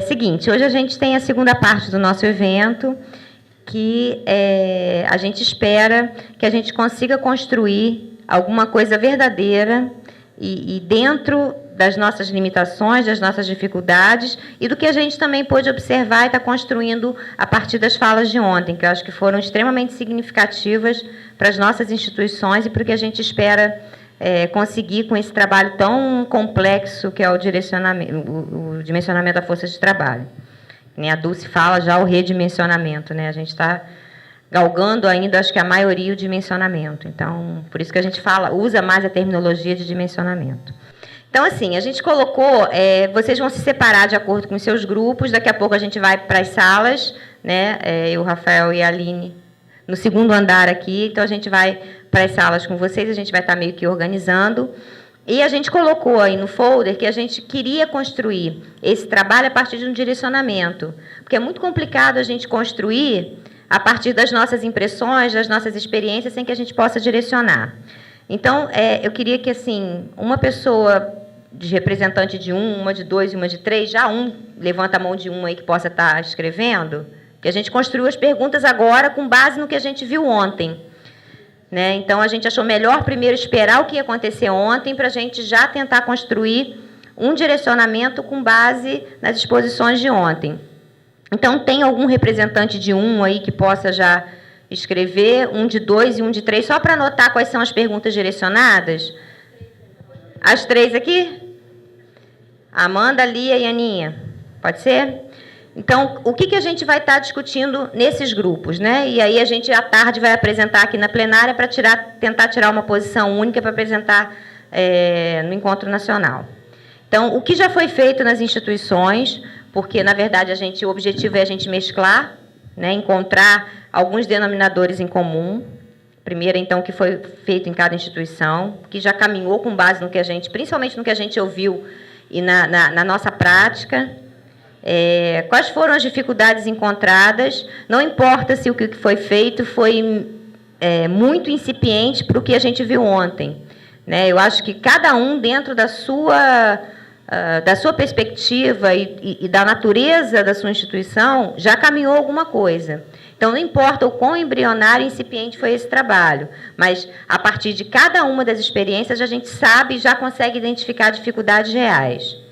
Seguinte, hoje a gente tem a segunda parte do nosso evento, que a gente espera que a gente consiga construir alguma coisa verdadeira e dentro das nossas limitações, das nossas dificuldades e do que a gente também pôde observar e está construindo a partir das falas de ontem, que eu acho que foram extremamente significativas para as nossas instituições e para o que a gente espera conseguir com esse trabalho tão complexo que é o dimensionamento da força de trabalho. Nem a Dulce fala já o redimensionamento, né? A gente está galgando ainda, acho que a maioria, o dimensionamento. Então, por isso que a gente usa mais a terminologia de dimensionamento. Então, assim, a gente colocou, vocês vão se separar de acordo com os seus grupos, daqui a pouco a gente vai para as salas, né? O Rafael e a Aline, no segundo andar aqui, então a gente vai para as salas com vocês, a gente vai estar meio que organizando. E a gente colocou aí no folder que a gente queria construir esse trabalho a partir de um direcionamento, porque é muito complicado a gente construir a partir das nossas impressões, das nossas experiências, sem que a gente possa direcionar. Então, eu queria que, assim, uma pessoa de representante de uma de dois e uma de três, já levanta a mão de aí que possa estar escrevendo, que a gente construiu as perguntas agora com base no que a gente viu ontem. Né? Então, a gente achou melhor primeiro esperar o que ia acontecer ontem para a gente já tentar construir um direcionamento com base nas exposições de ontem. Então, tem algum representante de aí que possa já escrever, um de dois e um de três, só para anotar quais são as perguntas direcionadas? As três aqui? Amanda, Lia e Aninha. Pode ser? Então, o que a gente vai estar discutindo nesses grupos, né? E aí a gente, à tarde, vai apresentar aqui na plenária para tentar tirar uma posição única para apresentar no encontro nacional. Então, o que já foi feito nas instituições, porque, na verdade, o objetivo é a gente mesclar, né, encontrar alguns denominadores em comum. Primeiro, então, o que foi feito em cada instituição, que já caminhou com base no que a gente, principalmente no que a gente ouviu e na nossa prática. Quais foram as dificuldades encontradas, não importa se o que foi feito foi muito incipiente para o que a gente viu ontem. Né? Eu acho que cada dentro da sua perspectiva e da natureza da sua instituição, já caminhou alguma coisa. Então, não importa o quão embrionário e incipiente foi esse trabalho, mas, a partir de cada uma das experiências, a gente sabe e já consegue identificar dificuldades reais.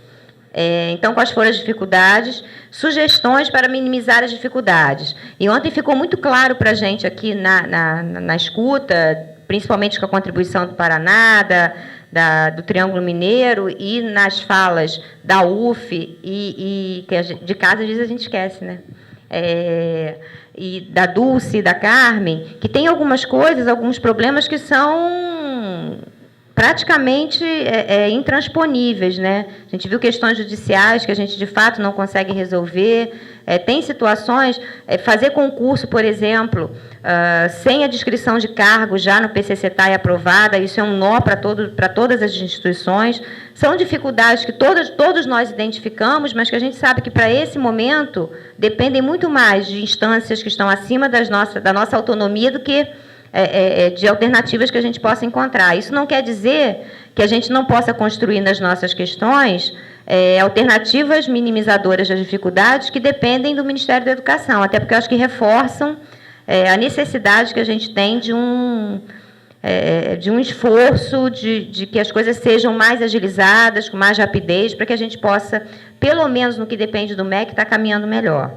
Então, quais foram as dificuldades? Sugestões para minimizar as dificuldades. E ontem ficou muito claro para a gente aqui na escuta, principalmente com a contribuição do Paraná, do Triângulo Mineiro e nas falas da UF e que de casa, às vezes, a gente esquece, né? E da Dulce e da Carmen, que tem algumas coisas, alguns problemas que são praticamente intransponíveis, né? A gente viu questões judiciais que a gente, de fato, não consegue resolver. Tem situações, fazer concurso, por exemplo, sem a descrição de cargo já no PCCETAI aprovada, isso é um nó para todas as instituições. São dificuldades que todos nós identificamos, mas que a gente sabe que, para esse momento, dependem muito mais de instâncias que estão acima da nossa autonomia do que de alternativas que a gente possa encontrar. Isso não quer dizer que a gente não possa construir nas nossas questões alternativas minimizadoras das dificuldades que dependem do Ministério da Educação, até porque eu acho que reforçam a necessidade que a gente tem de um esforço de que as coisas sejam mais agilizadas, com mais rapidez, para que a gente possa, pelo menos no que depende do MEC, estar caminhando melhor.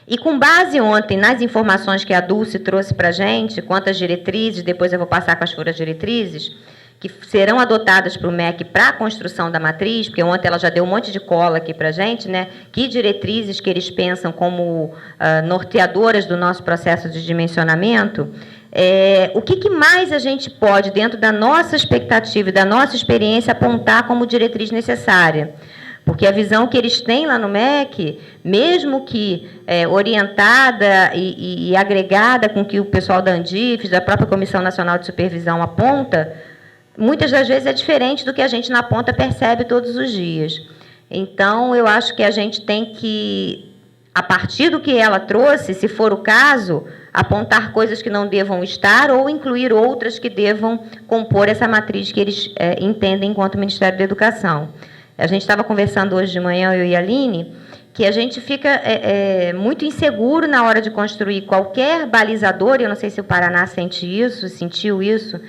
E com base ontem nas informações que a Dulce trouxe para a gente, quanto às diretrizes, depois eu vou passar com as furas diretrizes, que serão adotadas para o MEC para a construção da matriz, porque ontem ela já deu um monte de cola aqui para a gente, né? Que diretrizes que eles pensam como norteadoras do nosso processo de dimensionamento. O que mais a gente pode, dentro da nossa expectativa e da nossa experiência, apontar como diretriz necessária? Porque a visão que eles têm lá no MEC, mesmo que orientada e agregada com o que o pessoal da Andifes, da própria Comissão Nacional de Supervisão aponta, muitas das vezes é diferente do que a gente na ponta percebe todos os dias. Então, eu acho que a gente tem que, a partir do que ela trouxe, se for o caso, apontar coisas que não devam estar ou incluir outras que devam compor essa matriz que eles entendem enquanto Ministério da Educação. A gente estava conversando hoje de manhã, eu e a Aline, que a gente fica muito inseguro na hora de construir qualquer balizador, e eu não sei se o Paraná sentiu isso,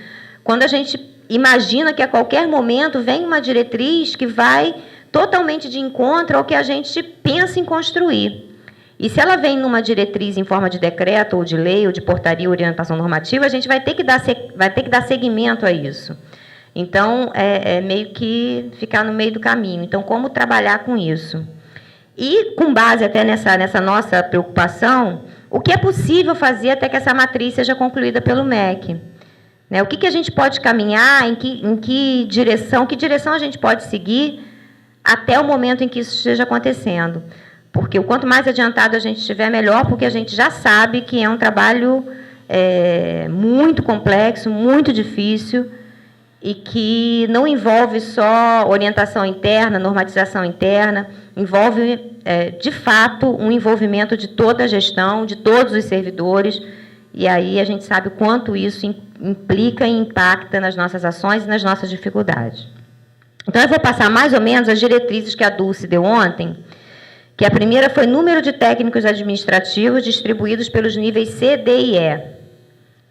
quando a gente imagina que a qualquer momento vem uma diretriz que vai totalmente de encontro ao que a gente pensa em construir. E se ela vem numa diretriz em forma de decreto, ou de lei, ou de portaria, orientação normativa, a gente vai ter que dar seguimento a isso. Então, meio que ficar no meio do caminho. Então, como trabalhar com isso? E, com base até nessa nossa preocupação, o que é possível fazer até que essa matriz seja concluída pelo MEC? Né? O que a gente pode caminhar, em que direção a gente pode seguir até o momento em que isso esteja acontecendo? Porque o quanto mais adiantado a gente estiver, melhor, porque a gente já sabe que é um trabalho muito complexo, muito difícil, e que não envolve só orientação interna, normatização interna, envolve, de fato, um envolvimento de toda a gestão, de todos os servidores, e aí a gente sabe o quanto isso implica e impacta nas nossas ações e nas nossas dificuldades. Então, eu vou passar mais ou menos as diretrizes que a Dulce deu ontem, que a primeira foi número de técnicos administrativos distribuídos pelos níveis C, D e E,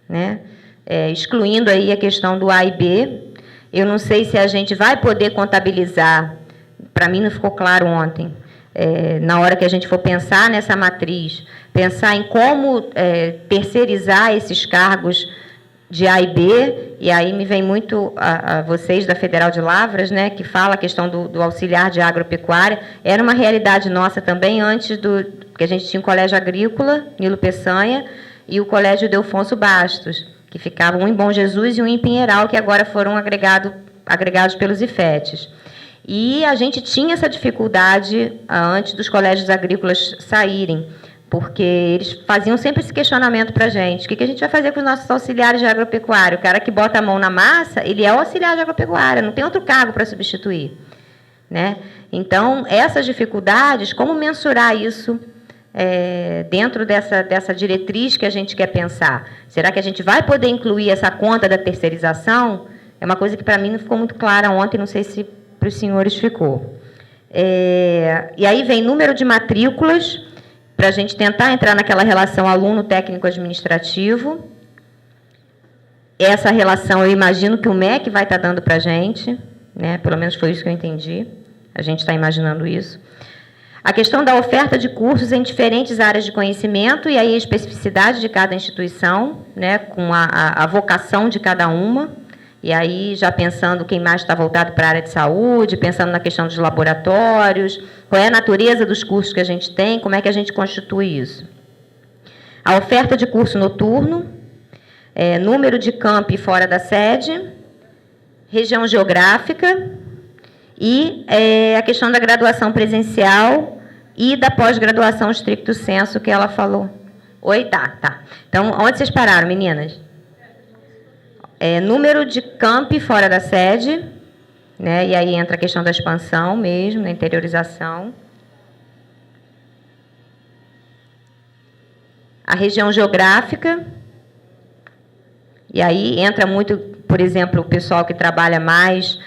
né? Excluindo aí a questão do A e B. Eu não sei se a gente vai poder contabilizar, para mim não ficou claro ontem, na hora que a gente for pensar nessa matriz, pensar em como terceirizar esses cargos de A e B, e aí me vem muito a vocês da Federal de Lavras, né, que fala a questão do auxiliar de agropecuária. Era uma realidade nossa também, antes que a gente tinha o Colégio Agrícola, Nilo Peçanha, e o Colégio Delfonso Bastos, que ficavam um em Bom Jesus e um em Pinheiral, que agora foram agregados pelos IFETs. E a gente tinha essa dificuldade antes dos colégios agrícolas saírem, porque eles faziam sempre esse questionamento para a gente. O que a gente vai fazer com os nossos auxiliares de agropecuária? O cara que bota a mão na massa, ele é o auxiliar de agropecuária, não tem outro cargo para substituir. Né? Então, essas dificuldades, como mensurar isso dentro dessa diretriz que a gente quer pensar? Será que a gente vai poder incluir essa conta da terceirização? É uma coisa que para mim não ficou muito clara ontem, não sei se para os senhores ficou. E aí vem número de matrículas, para a gente tentar entrar naquela relação aluno técnico-administrativo. Essa relação, eu imagino que o MEC vai estar dando para a gente, né? Pelo menos foi isso que eu entendi. A gente está imaginando isso. A questão da oferta de cursos em diferentes áreas de conhecimento, e aí a especificidade de cada instituição, né? Com a vocação de cada uma. E aí, já pensando quem mais está voltado para a área de saúde, pensando na questão dos laboratórios, qual é a natureza dos cursos que a gente tem, como é que a gente constitui isso. A oferta de curso noturno, número de campi fora da sede, região geográfica e a questão da graduação presencial e da pós-graduação stricto sensu que ela falou. Oi, tá. Então, onde vocês pararam, meninas? Número de campi fora da sede, né? E aí entra a questão da expansão mesmo, da interiorização. A região geográfica, e aí entra muito, por exemplo, o pessoal que trabalha mais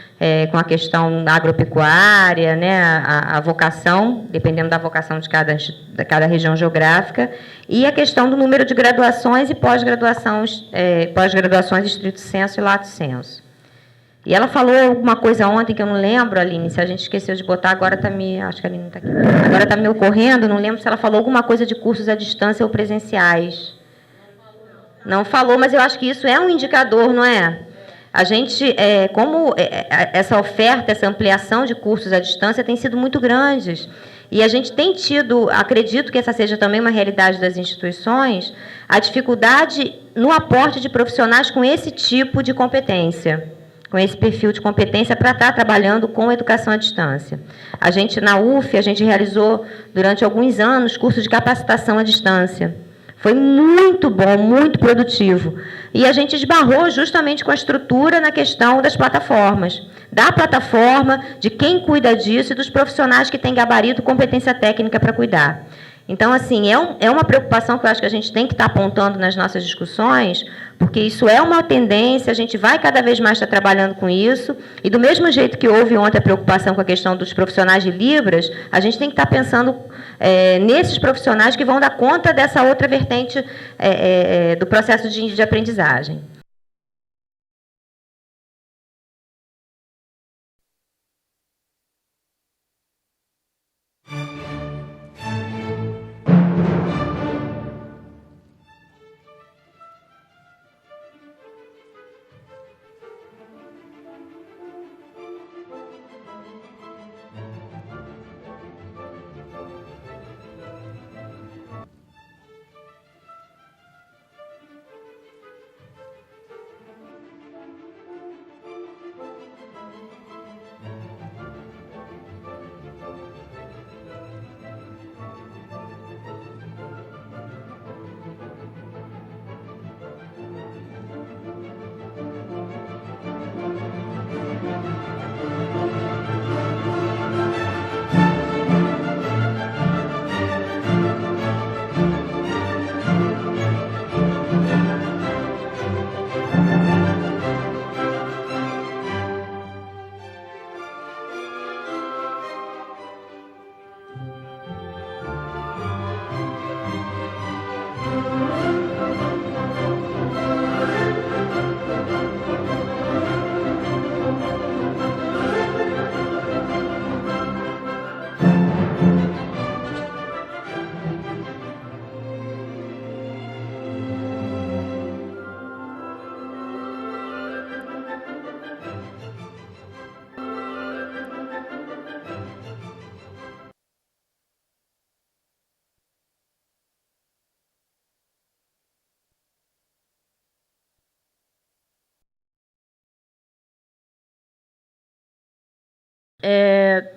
com a questão agropecuária, né, a vocação, dependendo da vocação de cada região geográfica, e a questão do número de graduações e pós-graduações estrito sensu e lato sensu. E ela falou alguma coisa ontem que eu não lembro, Aline, se a gente esqueceu de botar, agora está me... Acho que a Aline não está aqui. Agora está me ocorrendo, não lembro se ela falou alguma coisa de cursos à distância ou presenciais. Não falou, mas eu acho que isso é um indicador, não é? A gente, como essa oferta, essa ampliação de cursos à distância tem sido muito grandes, e a gente tem tido, acredito que essa seja também uma realidade das instituições, a dificuldade no aporte de profissionais com esse tipo de competência, com esse perfil de competência para estar trabalhando com educação à distância. A gente, na UF, a gente realizou durante alguns anos cursos de capacitação à distância. Foi muito bom, muito produtivo. E a gente esbarrou justamente com a estrutura na questão das plataformas. Da plataforma, de quem cuida disso e dos profissionais que têm gabarito e competência técnica para cuidar. Então, assim, é uma preocupação que eu acho que a gente tem que estar apontando nas nossas discussões, porque isso é uma tendência, a gente vai cada vez mais estar trabalhando com isso, e do mesmo jeito que houve ontem a preocupação com a questão dos profissionais de Libras, a gente tem que estar pensando nesses profissionais que vão dar conta dessa outra vertente do processo de aprendizagem.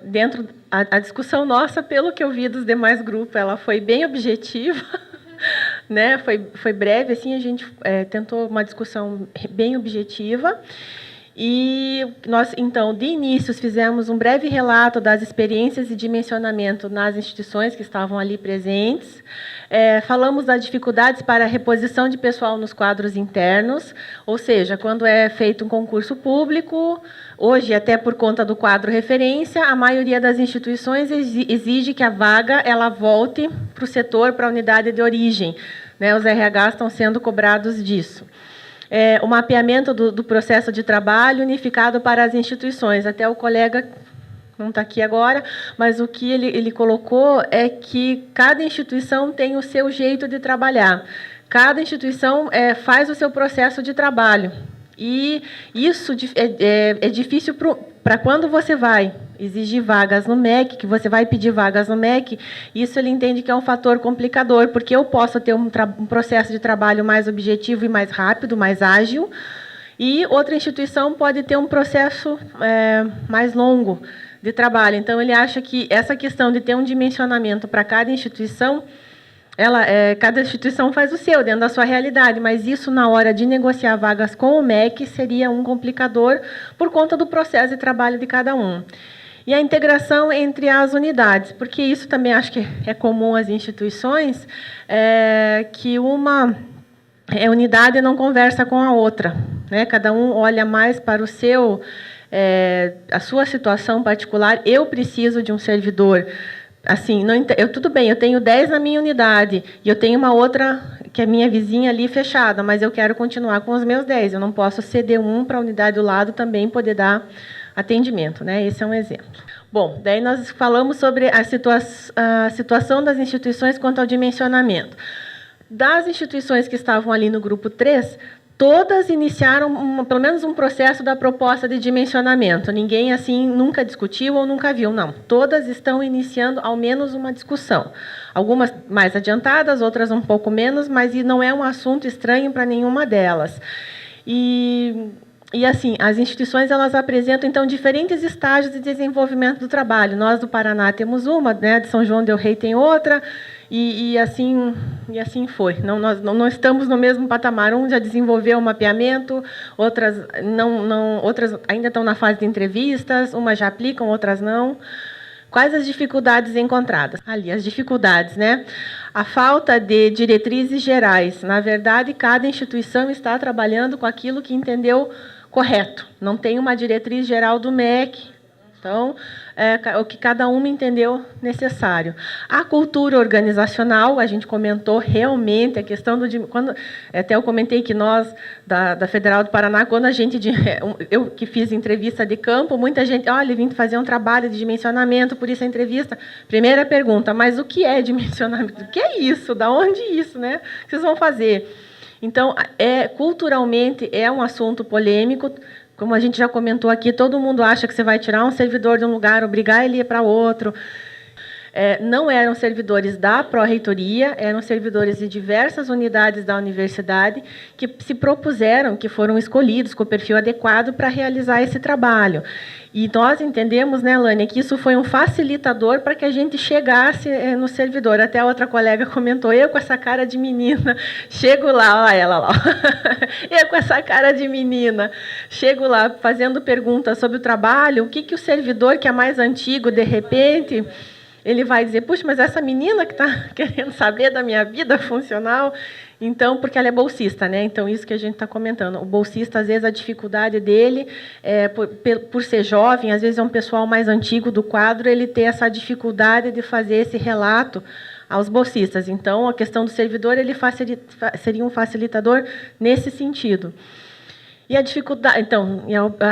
Dentro a discussão nossa, pelo que eu vi dos demais grupos, ela foi bem objetiva, né? Foi breve, assim, a gente tentou uma discussão bem objetiva. E nós, então, de início, fizemos um breve relato das experiências de dimensionamento nas instituições que estavam ali presentes. Falamos das dificuldades para a reposição de pessoal nos quadros internos, ou seja, quando é feito um concurso público, hoje, até por conta do quadro referência, a maioria das instituições exige que a vaga ela volte para o setor, para a unidade de origem, né? Os RH estão sendo cobrados disso. O mapeamento do processo de trabalho unificado para as instituições. Até o colega não está aqui agora, mas o que ele colocou é que cada instituição tem o seu jeito de trabalhar. Cada instituição faz o seu processo de trabalho. E isso é difícil para quando você vai exigir vagas no MEC, que você vai pedir vagas no MEC, isso ele entende que é um fator complicador, porque eu posso ter um processo de trabalho mais objetivo e mais rápido, mais ágil, e outra instituição pode ter um processo mais longo de trabalho. Então, ele acha que essa questão de ter um dimensionamento para cada instituição, cada instituição faz o seu, dentro da sua realidade, mas isso, na hora de negociar vagas com o MEC, seria um complicador por conta do processo de trabalho de cada um. E a integração entre as unidades, porque isso também acho que é comum às instituições, que uma unidade não conversa com a outra, né? Cada um olha mais para a sua situação particular. Eu preciso de um servidor. Assim, tudo bem, eu tenho 10 na minha unidade e eu tenho uma outra, que é minha vizinha ali, fechada, mas eu quero continuar com os meus 10. Eu não posso ceder um para a unidade do lado também poder dar atendimento, né? Esse é um exemplo. Bom, daí nós falamos sobre a situação das instituições quanto ao dimensionamento. Das instituições que estavam ali no grupo 3, todas iniciaram pelo menos um processo da proposta de dimensionamento. Ninguém assim nunca discutiu ou nunca viu, não. Todas estão iniciando ao menos uma discussão. Algumas mais adiantadas, outras um pouco menos, mas não é um assunto estranho para nenhuma delas. E assim, as instituições elas apresentam então diferentes estágios de desenvolvimento do trabalho. Nós do Paraná temos uma, né, de São João del Rei tem outra. E assim foi. Nós não estamos no mesmo patamar. Um já desenvolveu o mapeamento, outras ainda estão na fase de entrevistas, umas já aplicam, outras não. Quais as dificuldades encontradas? Ali, as dificuldades, né? A falta de diretrizes gerais. Na verdade, cada instituição está trabalhando com aquilo que entendeu correto. Não tem uma diretriz geral do MEC. Então, o que cada uma entendeu necessário. A cultura organizacional, a gente comentou realmente a questão quando até eu comentei que nós da Federal do Paraná, quando a gente eu que fiz entrevista de campo, muita gente, olha, vim fazer um trabalho de dimensionamento, por isso a entrevista. Primeira pergunta, mas o que é dimensionamento? O que é isso? Da onde isso, né? O que vocês vão fazer? Então, culturalmente é um assunto polêmico. Como a gente já comentou aqui, todo mundo acha que você vai tirar um servidor de um lugar, obrigar ele a ir para outro. Não eram servidores da pró-reitoria, eram servidores de diversas unidades da universidade que se propuseram, que foram escolhidos com o perfil adequado para realizar esse trabalho. E nós entendemos, né, Lânia, que isso foi um facilitador para que a gente chegasse no servidor. Até a outra colega comentou, eu com essa cara de menina, chego lá, olha ela lá, eu com essa cara de menina, chego lá fazendo perguntas sobre o trabalho, o que o servidor que é mais antigo, de repente, ele vai dizer, puxa, mas essa menina que está querendo saber da minha vida funcional, então, porque ela é bolsista, né? Então, isso que a gente está comentando. O bolsista, às vezes, a dificuldade dele, por ser jovem, às vezes é um pessoal mais antigo do quadro, ele ter essa dificuldade de fazer esse relato aos bolsistas. Então, a questão do servidor, ele seria um facilitador nesse sentido. E a dificuldade, então,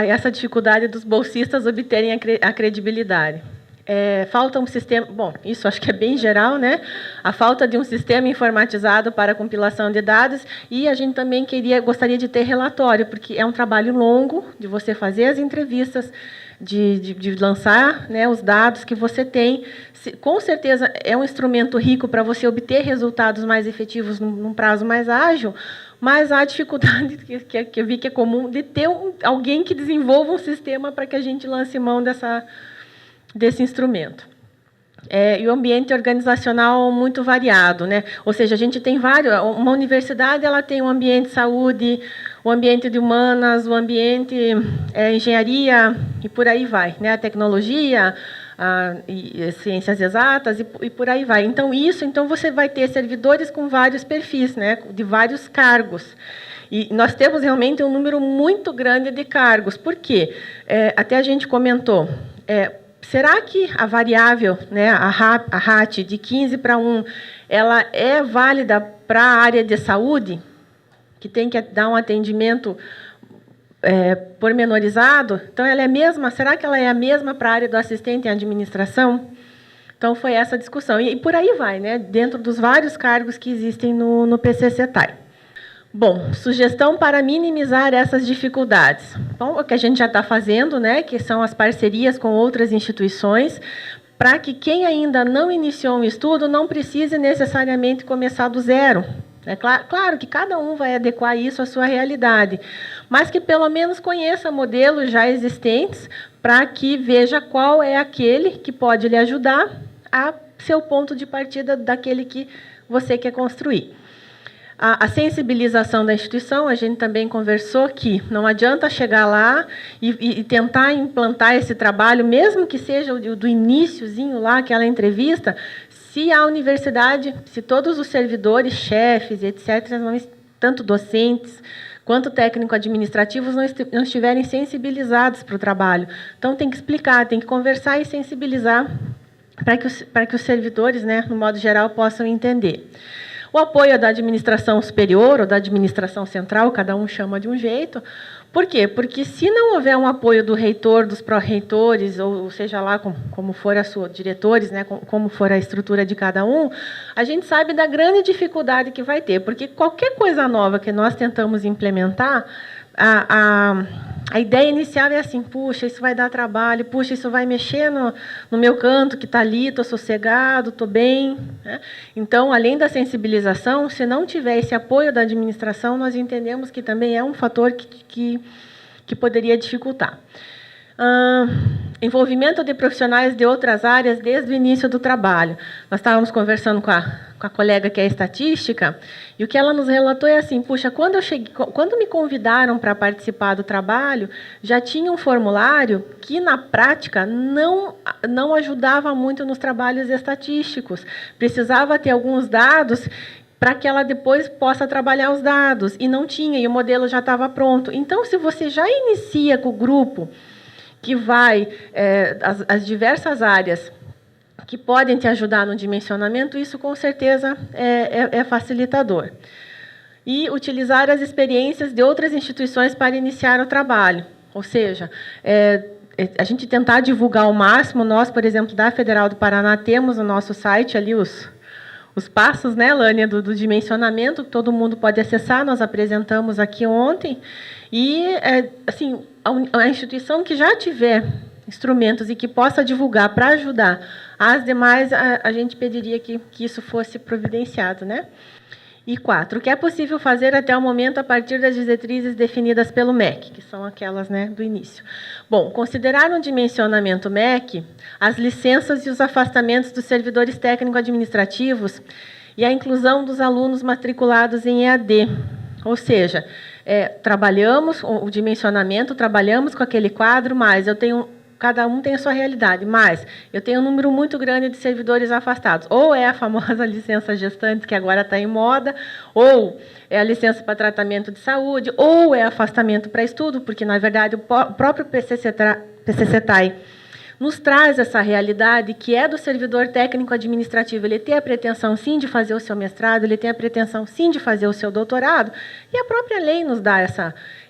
essa dificuldade dos bolsistas obterem a credibilidade. Falta um sistema... Bom, isso acho que é bem geral, né? A falta de um sistema informatizado para a compilação de dados, e a gente também gostaria de ter relatório, porque é um trabalho longo de você fazer as entrevistas, de lançar, né, os dados que você tem. Com certeza é um instrumento rico para você obter resultados mais efetivos num prazo mais ágil, mas há a dificuldade, que eu vi que é comum, de ter alguém que desenvolva um sistema para que a gente lance mão desse instrumento. E o ambiente organizacional muito variado, né? Ou seja, a gente tem uma universidade, ela tem um ambiente de saúde, o ambiente de humanas, o ambiente engenharia e por aí vai, né? A tecnologia, e ciências exatas e por aí vai. Então você vai ter servidores com vários perfis, né? De vários cargos. E nós temos realmente um número muito grande de cargos. Por quê? Até a gente comentou. Será que a variável, né, a RAT de 15 para 1, ela é válida para a área de saúde, que tem que dar um atendimento pormenorizado? Então, ela é a mesma? Será que ela é a mesma para a área do assistente em administração? Então, foi essa discussão. E por aí vai, né, dentro dos vários cargos que existem no PCCETAI. Bom, sugestão para minimizar essas dificuldades. Bom, o que a gente já está fazendo, né, que são as parcerias com outras instituições, para que quem ainda não iniciou um estudo não precise necessariamente começar do zero. Claro que cada um vai adequar isso à sua realidade, mas que pelo menos conheça modelos já existentes para que veja qual é aquele que pode lhe ajudar a ser o ponto de partida daquele que você quer construir. A sensibilização da instituição, a gente também conversou que não adianta chegar lá e tentar implantar esse trabalho, mesmo que seja do iniciozinho lá, aquela entrevista, se a universidade, se todos os servidores, chefes, etc., tanto docentes quanto técnico-administrativos, não estiverem sensibilizados para o trabalho. Então, tem que explicar, tem que conversar e sensibilizar para que os servidores, né, no modo geral, possam entender. O apoio da administração superior ou da administração central, cada um chama de um jeito. Por quê? Porque se não houver um apoio do reitor, dos pró-reitores, ou seja lá como for diretores, né, como for a estrutura de cada um, a gente sabe da grande dificuldade que vai ter, porque qualquer coisa nova que nós tentamos implementar, a ideia inicial é assim, puxa, isso vai dar trabalho, puxa, isso vai mexer no meu canto, que está ali, estou sossegado, estou bem. Né? Então, além da sensibilização, se não tiver esse apoio da administração, nós entendemos que também é um fator que poderia dificultar. Envolvimento de profissionais de outras áreas desde o início do trabalho. Nós estávamos conversando com a colega que é estatística, e o que ela nos relatou é assim, puxa, quando me convidaram para participar do trabalho, já tinha um formulário que, na prática, não ajudava muito nos trabalhos estatísticos. Precisava ter alguns dados para que ela depois possa trabalhar os dados, e não tinha, e o modelo já estava pronto. Então, se você já inicia com o grupo que vai as diversas áreas que podem te ajudar no dimensionamento, isso com certeza é facilitador. E utilizar as experiências de outras instituições para iniciar o trabalho. Ou seja, a gente tentar divulgar ao máximo. Nós, por exemplo, da Federal do Paraná, temos no nosso site ali os passos, né, Lânia, do dimensionamento, que todo mundo pode acessar. Nós apresentamos aqui ontem. E, assim, a instituição que já tiver instrumentos e que possa divulgar para ajudar as demais, a gente pediria que isso fosse providenciado, né? E 4, o que é possível fazer até o momento a partir das diretrizes definidas pelo MEC, que são aquelas, né, do início. Bom, considerar no dimensionamento MEC as licenças e os afastamentos dos servidores técnico-administrativos e a inclusão dos alunos matriculados em EAD. Ou seja, trabalhamos o dimensionamento, trabalhamos com aquele quadro, mas cada um tem a sua realidade, mas eu tenho um número muito grande de servidores afastados. Ou é a famosa licença gestante, que agora está em moda, ou é a licença para tratamento de saúde, ou é afastamento para estudo, porque, na verdade, o próprio PCCETAI nos traz essa realidade que é do servidor técnico-administrativo. Ele tem a pretensão, sim, de fazer o seu mestrado, ele tem a pretensão, sim, de fazer o seu doutorado, e a própria lei nos dá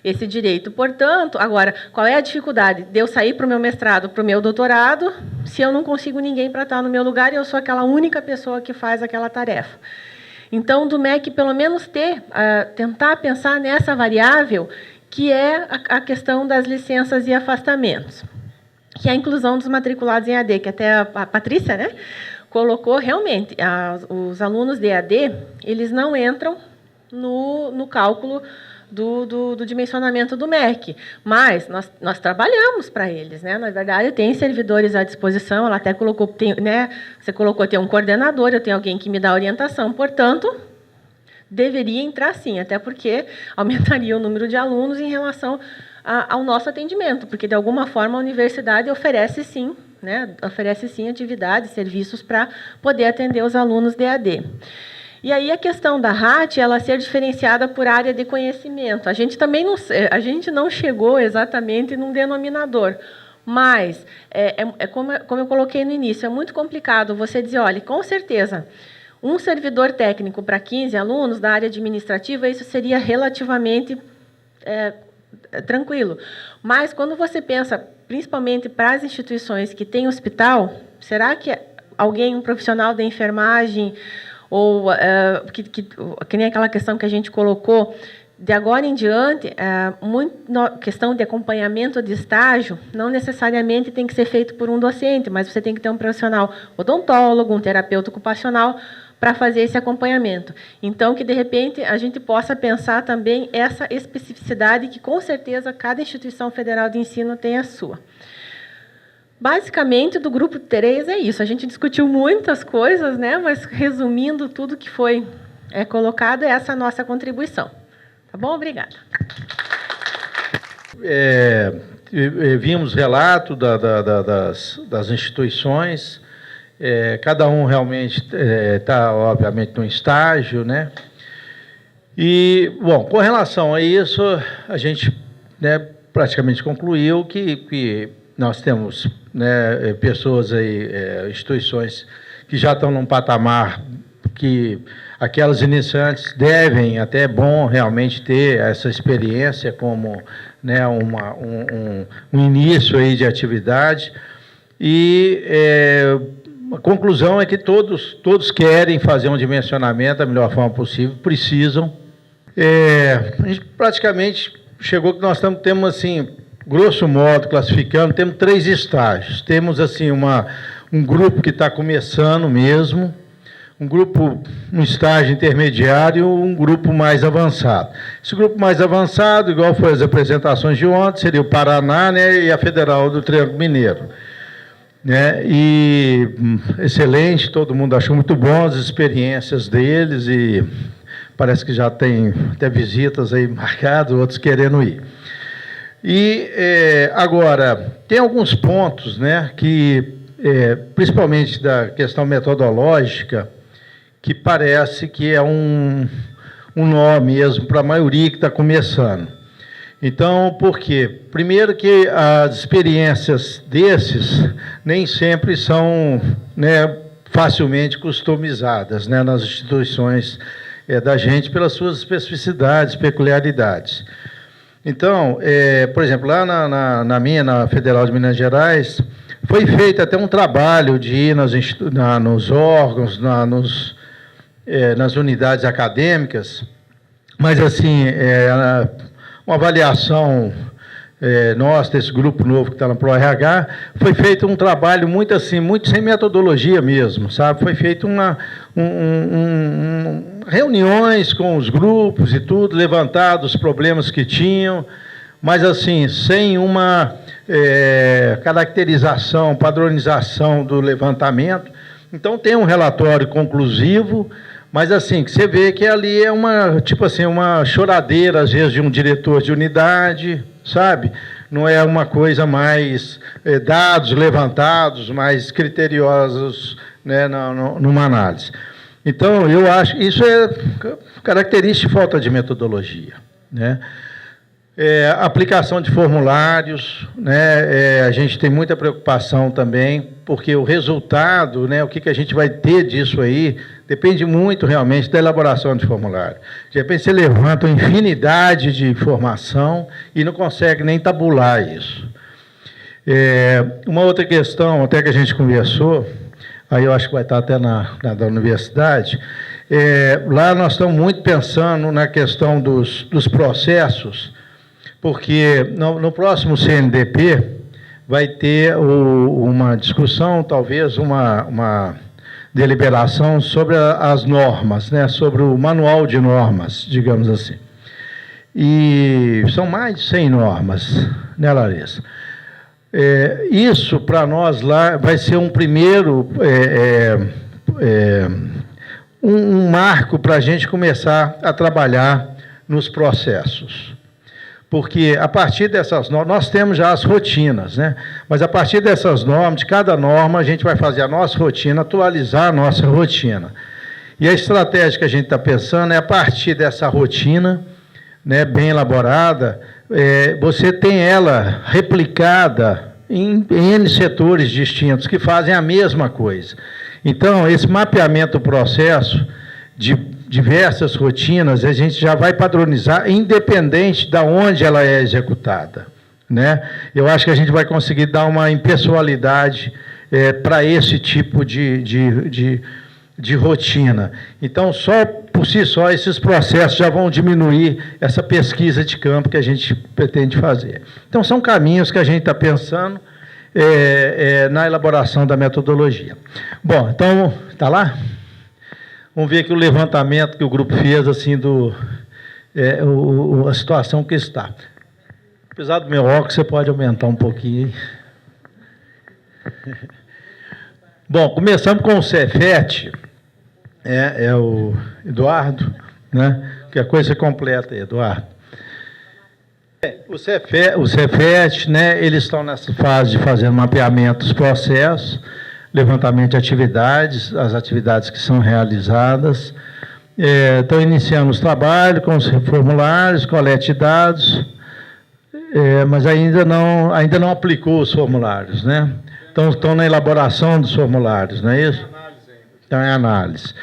esse direito. Portanto, agora, qual é a dificuldade de eu sair para o meu mestrado, para o meu doutorado, se eu não consigo ninguém para estar no meu lugar e eu sou aquela única pessoa que faz aquela tarefa? Então, do MEC, pelo menos tentar pensar nessa variável, que é a questão das licenças e afastamentos, que é a inclusão dos matriculados em EAD, que até a Patrícia, né, colocou realmente. Os alunos de EAD, eles não entram no cálculo do dimensionamento do MEC, mas nós trabalhamos para eles, né? Na verdade, tem servidores à disposição, ela até colocou, você colocou, tem um coordenador, eu tenho alguém que me dá orientação, portanto, deveria entrar sim, até porque aumentaria o número de alunos em relação ao nosso atendimento, porque, de alguma forma, a universidade oferece sim, né, atividades, serviços para poder atender os alunos de EAD. E aí a questão da RAT, ela ser diferenciada por área de conhecimento. A gente também não chegou exatamente num denominador, mas como eu coloquei no início, é muito complicado você dizer, olha, com certeza, um servidor técnico para 15 alunos da área administrativa, isso seria relativamente tranquilo. Mas, quando você pensa, principalmente para as instituições que têm hospital, será que um profissional da enfermagem, ou que nem aquela questão que a gente colocou, de agora em diante, questão de acompanhamento de estágio, não necessariamente tem que ser feito por um docente, mas você tem que ter um profissional odontólogo, um terapeuta ocupacional, para fazer esse acompanhamento. Então, que, de repente, a gente possa pensar também essa especificidade que, com certeza, cada instituição federal de ensino tem a sua. Basicamente, do grupo 3 é isso. A gente discutiu muitas coisas, né? Mas, resumindo tudo que foi colocado, é essa a nossa contribuição. Tá bom? Obrigada. Vimos relato das instituições. Cada um realmente está, obviamente, num estágio, né? E, bom, com relação a isso, a gente, né, praticamente concluiu que nós temos, né, pessoas aí, instituições que já estão num patamar que aquelas iniciantes devem, até é bom realmente ter essa experiência como, né, um início aí de atividade. E a conclusão é que todos querem fazer um dimensionamento da melhor forma possível, precisam. A gente praticamente chegou que nós temos, assim, grosso modo, classificando, temos 3 estágios. Temos, assim, um grupo que está começando mesmo, um estágio intermediário e um grupo mais avançado. Esse grupo mais avançado, igual foi as apresentações de ontem, seria o Paraná, né, e a Federal do Triângulo Mineiro. Né, e excelente, todo mundo achou muito bom as experiências deles e parece que já tem até visitas aí marcadas, outros querendo ir. E agora, tem alguns pontos, né, que, principalmente da questão metodológica, que parece que é um nó mesmo para a maioria que está começando. Então, por quê? Primeiro que as experiências desses nem sempre são, né, facilmente customizadas, né, nas instituições da gente pelas suas especificidades, peculiaridades. Então, por exemplo, lá na Federal de Minas Gerais, foi feito até um trabalho de ir nos órgãos, nas unidades acadêmicas, mas, assim, uma avaliação nossa, desse grupo novo que está na ProRH, foi feito um trabalho muito, assim, muito sem metodologia mesmo, sabe? Foi feito reuniões com os grupos e tudo, levantados os problemas que tinham, mas, assim, sem uma caracterização, padronização do levantamento. Então, tem um relatório conclusivo, mas, assim, que você vê que ali é uma choradeira, às vezes, de um diretor de unidade, sabe? Não é uma coisa mais dados levantados, mais criteriosos, né, numa análise. Então, eu acho que isso é característica de falta de metodologia, né? Aplicação de formulários, né? A gente tem muita preocupação também, porque o resultado, né, o que a gente vai ter disso aí, depende muito realmente da elaboração de formulário. De repente você levanta uma infinidade de informação e não consegue nem tabular isso. Uma outra questão, até que a gente conversou, aí eu acho que vai estar até na da universidade, lá nós estamos muito pensando na questão dos processos, porque no próximo CNDP vai ter uma discussão, talvez uma deliberação sobre as normas, né, sobre o manual de normas, digamos assim. E são mais de 100 normas, né, Larissa? Isso, para nós lá, vai ser um primeiro um marco para a gente começar a trabalhar nos processos. Porque, a partir dessas normas, nós temos já as rotinas, né? Mas, a partir dessas normas, de cada norma, a gente vai fazer a nossa rotina, atualizar a nossa rotina. E a estratégia que a gente está pensando é, a partir dessa rotina, né, bem elaborada, você tem ela replicada em N setores distintos, que fazem a mesma coisa. Então, esse mapeamento do processo de diversas rotinas, a gente já vai padronizar, independente de onde ela é executada, né? Eu acho que a gente vai conseguir dar uma impessoalidade para esse tipo de rotina. Então, só por si só, esses processos já vão diminuir essa pesquisa de campo que a gente pretende fazer. Então, são caminhos que a gente está pensando na elaboração da metodologia. Bom, então, está lá? Vamos ver aqui o levantamento que o grupo fez, assim, a situação que está. Apesar do meu óculos, você pode aumentar um pouquinho. Bom, começamos com o Cefet, o Eduardo, né? Que a coisa completa aí, Eduardo. O Cefet, né, eles estão nessa fase de fazer mapeamento dos processos, levantamento de atividades, as atividades que são realizadas. Estão iniciando os trabalhos com os formulários, coleta de dados, mas ainda não aplicou os formulários, né? Então, estão na elaboração dos formulários, não é isso? Estão em análise.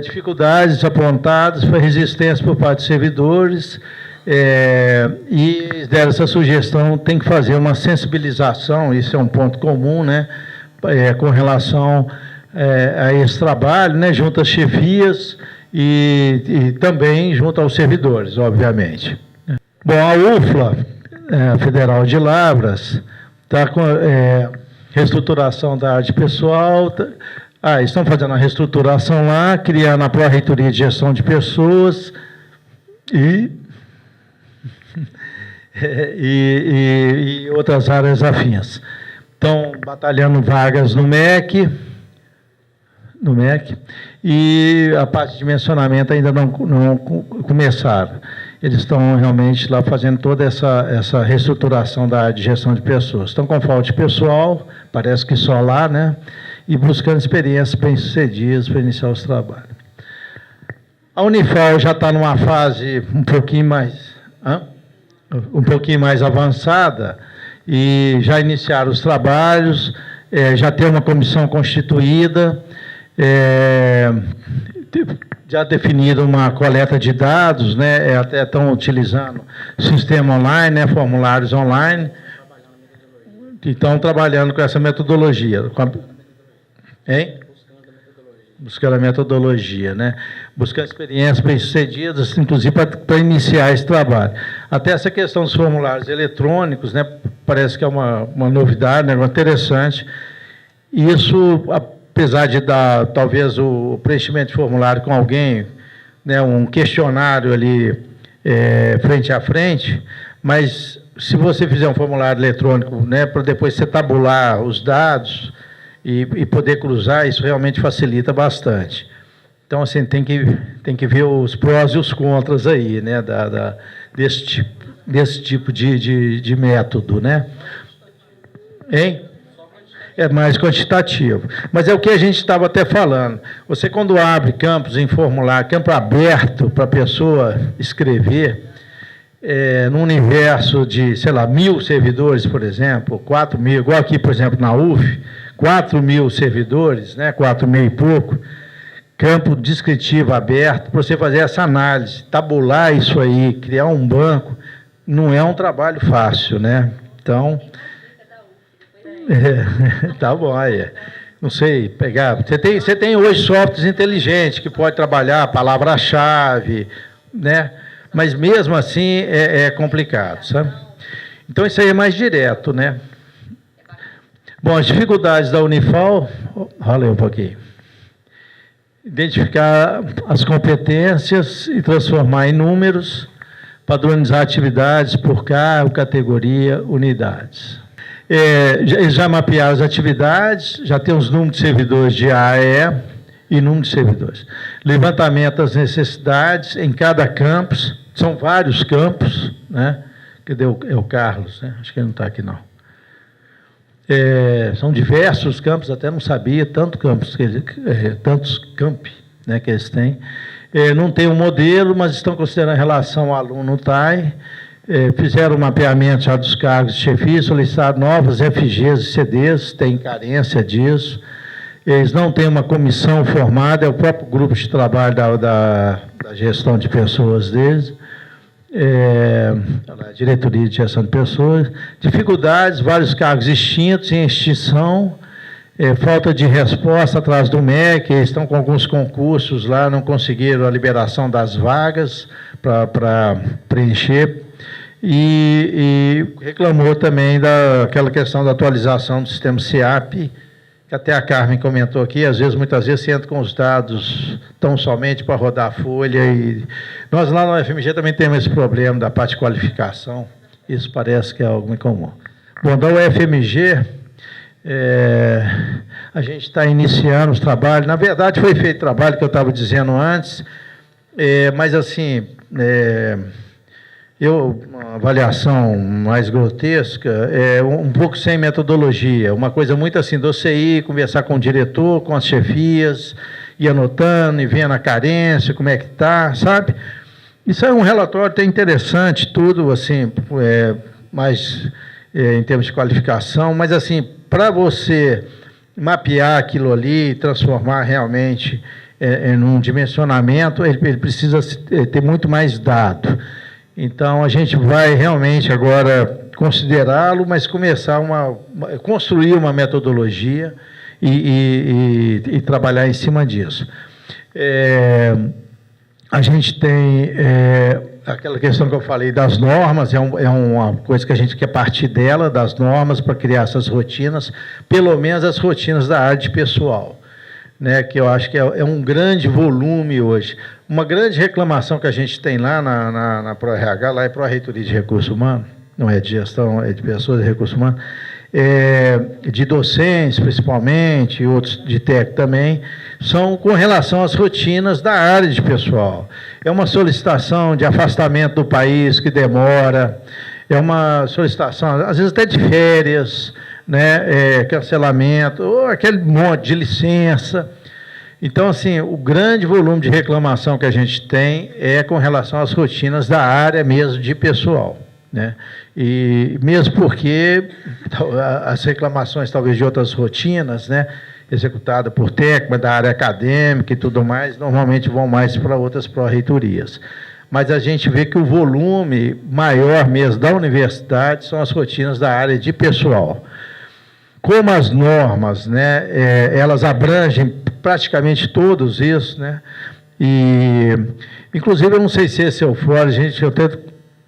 Dificuldades apontadas, foi resistência por parte dos servidores, e deram essa sugestão, tem que fazer uma sensibilização, isso é um ponto comum, né? Com relação a esse trabalho, né, junto às chefias e também junto aos servidores, obviamente. Bom, a UFLA, Federal de Lavras, está com reestruturação da área de pessoal, Estão fazendo a reestruturação lá, criando a Pró-Reitoria de Gestão de Pessoas e outras áreas afins. Estão batalhando vagas no MEC, e a parte de dimensionamento ainda não começaram. Eles estão realmente lá fazendo toda essa reestruturação da área de gestão de pessoas. Estão com falta de pessoal, parece que só lá, né? E buscando experiências bem-sucedidas para iniciar os trabalhos. A Unifal já está numa fase um pouquinho mais avançada e já iniciaram os trabalhos, já tem uma comissão constituída, já definido uma coleta de dados, né? Até estão utilizando sistema online, né? Formulários online, e estão trabalhando com essa metodologia. Buscando a metodologia, né? Buscando experiências bem-sucedidas, inclusive para iniciar esse trabalho. Até essa questão dos formulários eletrônicos, né? Parece que é uma novidade, né? Interessante. E isso, apesar de dar, talvez, o preenchimento de formulário com alguém, né? Um questionário ali frente a frente, mas se você fizer um formulário eletrônico, né? Para depois você tabular os dados e poder cruzar, isso realmente facilita bastante. Então, assim, tem que ver os prós e os contras aí, né, desse tipo de método, né? É mais quantitativo. Mas é o que a gente estava até falando. Você, quando abre campos em formulário, campo aberto para a pessoa escrever, num universo de, sei lá, 1.000 servidores, por exemplo, 4.000, igual aqui, por exemplo, na UF, 4.000 servidores, né, 4.000 e pouco, campo descritivo aberto, para você fazer essa análise, tabular isso aí, criar um banco, não é um trabalho fácil, né? Então, tá bom, aí. Não sei, pegar... Você tem hoje softwares inteligentes que pode trabalhar a palavra-chave, né? Mas mesmo assim é complicado, sabe? Então, isso aí é mais direto, né? Bom, as dificuldades da Unifal, rola aí um pouquinho. Identificar as competências e transformar em números, padronizar atividades por cargo, categoria, unidades. Eles já mapearam as atividades, já tem os números de servidores de AE e número de servidores. Levantamento das necessidades em cada campus, são vários campos, né? Cadê o Carlos? Né? Acho que ele não está aqui, não. São diversos campos, até não sabia, tantos campi, né, que eles têm. Não tem um modelo, mas estão considerando a relação aluno-TAI. Fizeram o mapeamento já dos cargos de chefia, solicitaram novas FGs e CDs, tem carência disso. Eles não têm uma comissão formada, é o próprio grupo de trabalho da gestão de pessoas deles. A diretoria de gestão de pessoas, dificuldades, vários cargos extintos, em extinção, falta de resposta atrás do MEC, eles estão com alguns concursos lá, não conseguiram a liberação das vagas para preencher, e reclamou também daquela questão da atualização do sistema SIAP, que até a Carmen comentou aqui, muitas vezes você entra com os dados tão somente para rodar a folha, e nós lá na UFMG também temos esse problema da parte de qualificação, isso parece que é algo muito comum. Bom, da UFMG, a gente está iniciando os trabalhos, na verdade foi feito trabalho que eu estava dizendo antes, mas assim, uma avaliação mais grotesca, um pouco sem metodologia, uma coisa muito assim, do CI, conversar com o diretor, com as chefias, ir anotando e vendo a carência, como é que está, sabe? Isso é um relatório até interessante, tudo assim, mais em termos de qualificação, mas assim, para você mapear aquilo ali, transformar realmente em um dimensionamento, ele precisa ter muito mais dado. Então, a gente vai realmente agora considerá-lo, mas começar construir uma metodologia e trabalhar em cima disso. A gente tem aquela questão que eu falei das normas, é uma coisa que a gente quer partir dela, das normas, para criar essas rotinas, pelo menos as rotinas da área de pessoal. né, que eu acho que é um grande volume hoje. Uma grande reclamação que a gente tem lá na ProRH, lá é Pró-Reitoria de Recursos Humanos, não é de gestão, é de pessoas de recursos humanos, de docentes, principalmente, e outros de técnico também, são com relação às rotinas da área de pessoal. É uma solicitação de afastamento do país que demora, é uma solicitação, às vezes até de férias, né, cancelamento, ou aquele monte de licença. Então, assim, o grande volume de reclamação que a gente tem é com relação às rotinas da área mesmo de pessoal, né? E mesmo porque as reclamações, talvez, de outras rotinas, né, executadas por técnicos da área acadêmica e tudo mais, normalmente vão mais para outras pró-reitorias. Mas a gente vê que o volume maior mesmo da universidade são as rotinas da área de pessoal. Como as normas, né, elas abrangem praticamente todos isso, né, e, inclusive, eu não sei se esse é o fórum, eu até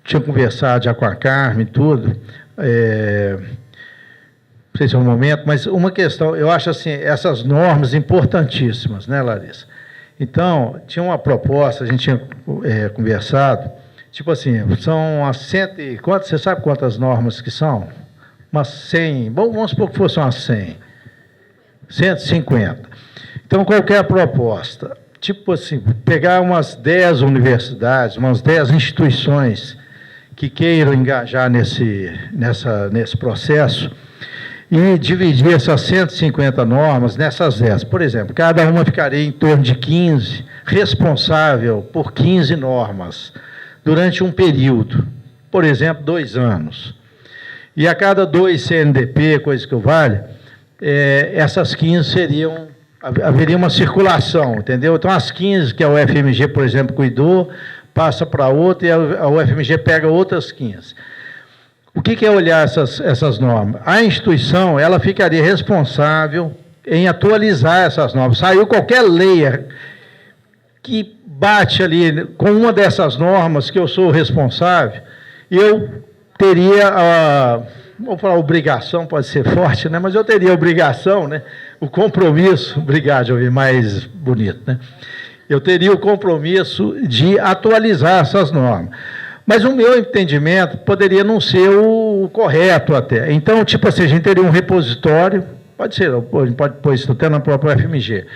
tinha conversado já com a Carmen e tudo, não sei se é o momento, mas uma questão, eu acho assim, essas normas importantíssimas, né, Larissa? Então, tinha uma proposta, a gente tinha conversado, tipo assim, são as você sabe quantas normas que são? Umas 100, vamos supor que fosse umas 100, 150. Então, qualquer proposta, tipo assim, pegar umas 10 universidades, umas 10 instituições que queiram engajar nesse processo e dividir essas 150 normas nessas 10. Por exemplo, cada uma ficaria em torno de 15, responsável por 15 normas, durante um período, por exemplo, 2 anos. E a cada 2 CNDP, coisa que eu valha, essas 15 haveria uma circulação, entendeu? Então, as 15 que a UFMG, por exemplo, cuidou, passa para outra e a UFMG pega outras 15. O que é olhar essas normas? A instituição, ela ficaria responsável em atualizar essas normas. Saiu qualquer lei que bate ali com uma dessas normas que eu sou responsável, eu teria vamos falar obrigação, pode ser forte, né? Mas eu teria a obrigação, né? O compromisso, obrigado, eu vi mais bonito, né? Eu teria o compromisso de atualizar essas normas. Mas o meu entendimento poderia não ser o correto até. Então, tipo assim, a gente teria um repositório, pode pôr isso até na própria UFMG,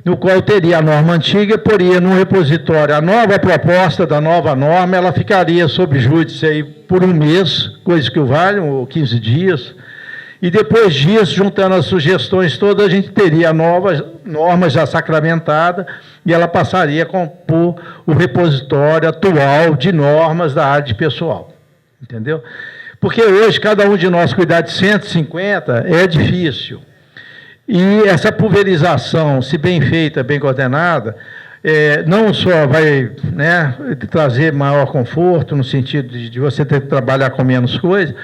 no qual teria a norma antiga, poria no repositório a nova proposta da nova norma, ela ficaria sob júdice aí por um mês, coisa que o valham, ou 15 dias, e depois disso, juntando as sugestões todas, a gente teria a nova norma já sacramentada, e ela passaria a compor o repositório atual de normas da área de pessoal, entendeu? Porque hoje, cada um de nós cuidar de 150 é difícil. E essa pulverização, se bem feita, bem coordenada, não só vai, né, trazer maior conforto, no sentido de você ter que trabalhar com menos coisas,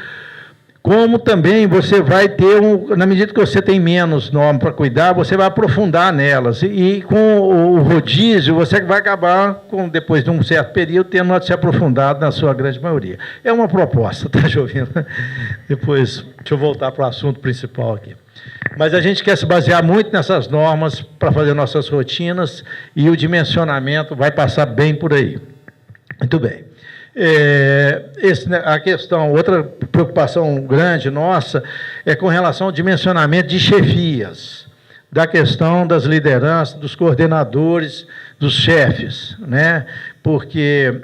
como também você vai ter, na medida que você tem menos normas para cuidar, você vai aprofundar nelas. E com o rodízio, você vai acabar, depois de um certo período, tendo se aprofundado na sua grande maioria. É uma proposta, tá, Jovino? Depois, deixa eu voltar para o assunto principal aqui. Mas a gente quer se basear muito nessas normas para fazer nossas rotinas e o dimensionamento vai passar bem por aí. Muito bem. A questão, outra preocupação grande nossa é com relação ao dimensionamento de chefias, da questão das lideranças, dos coordenadores, dos chefes, né? Porque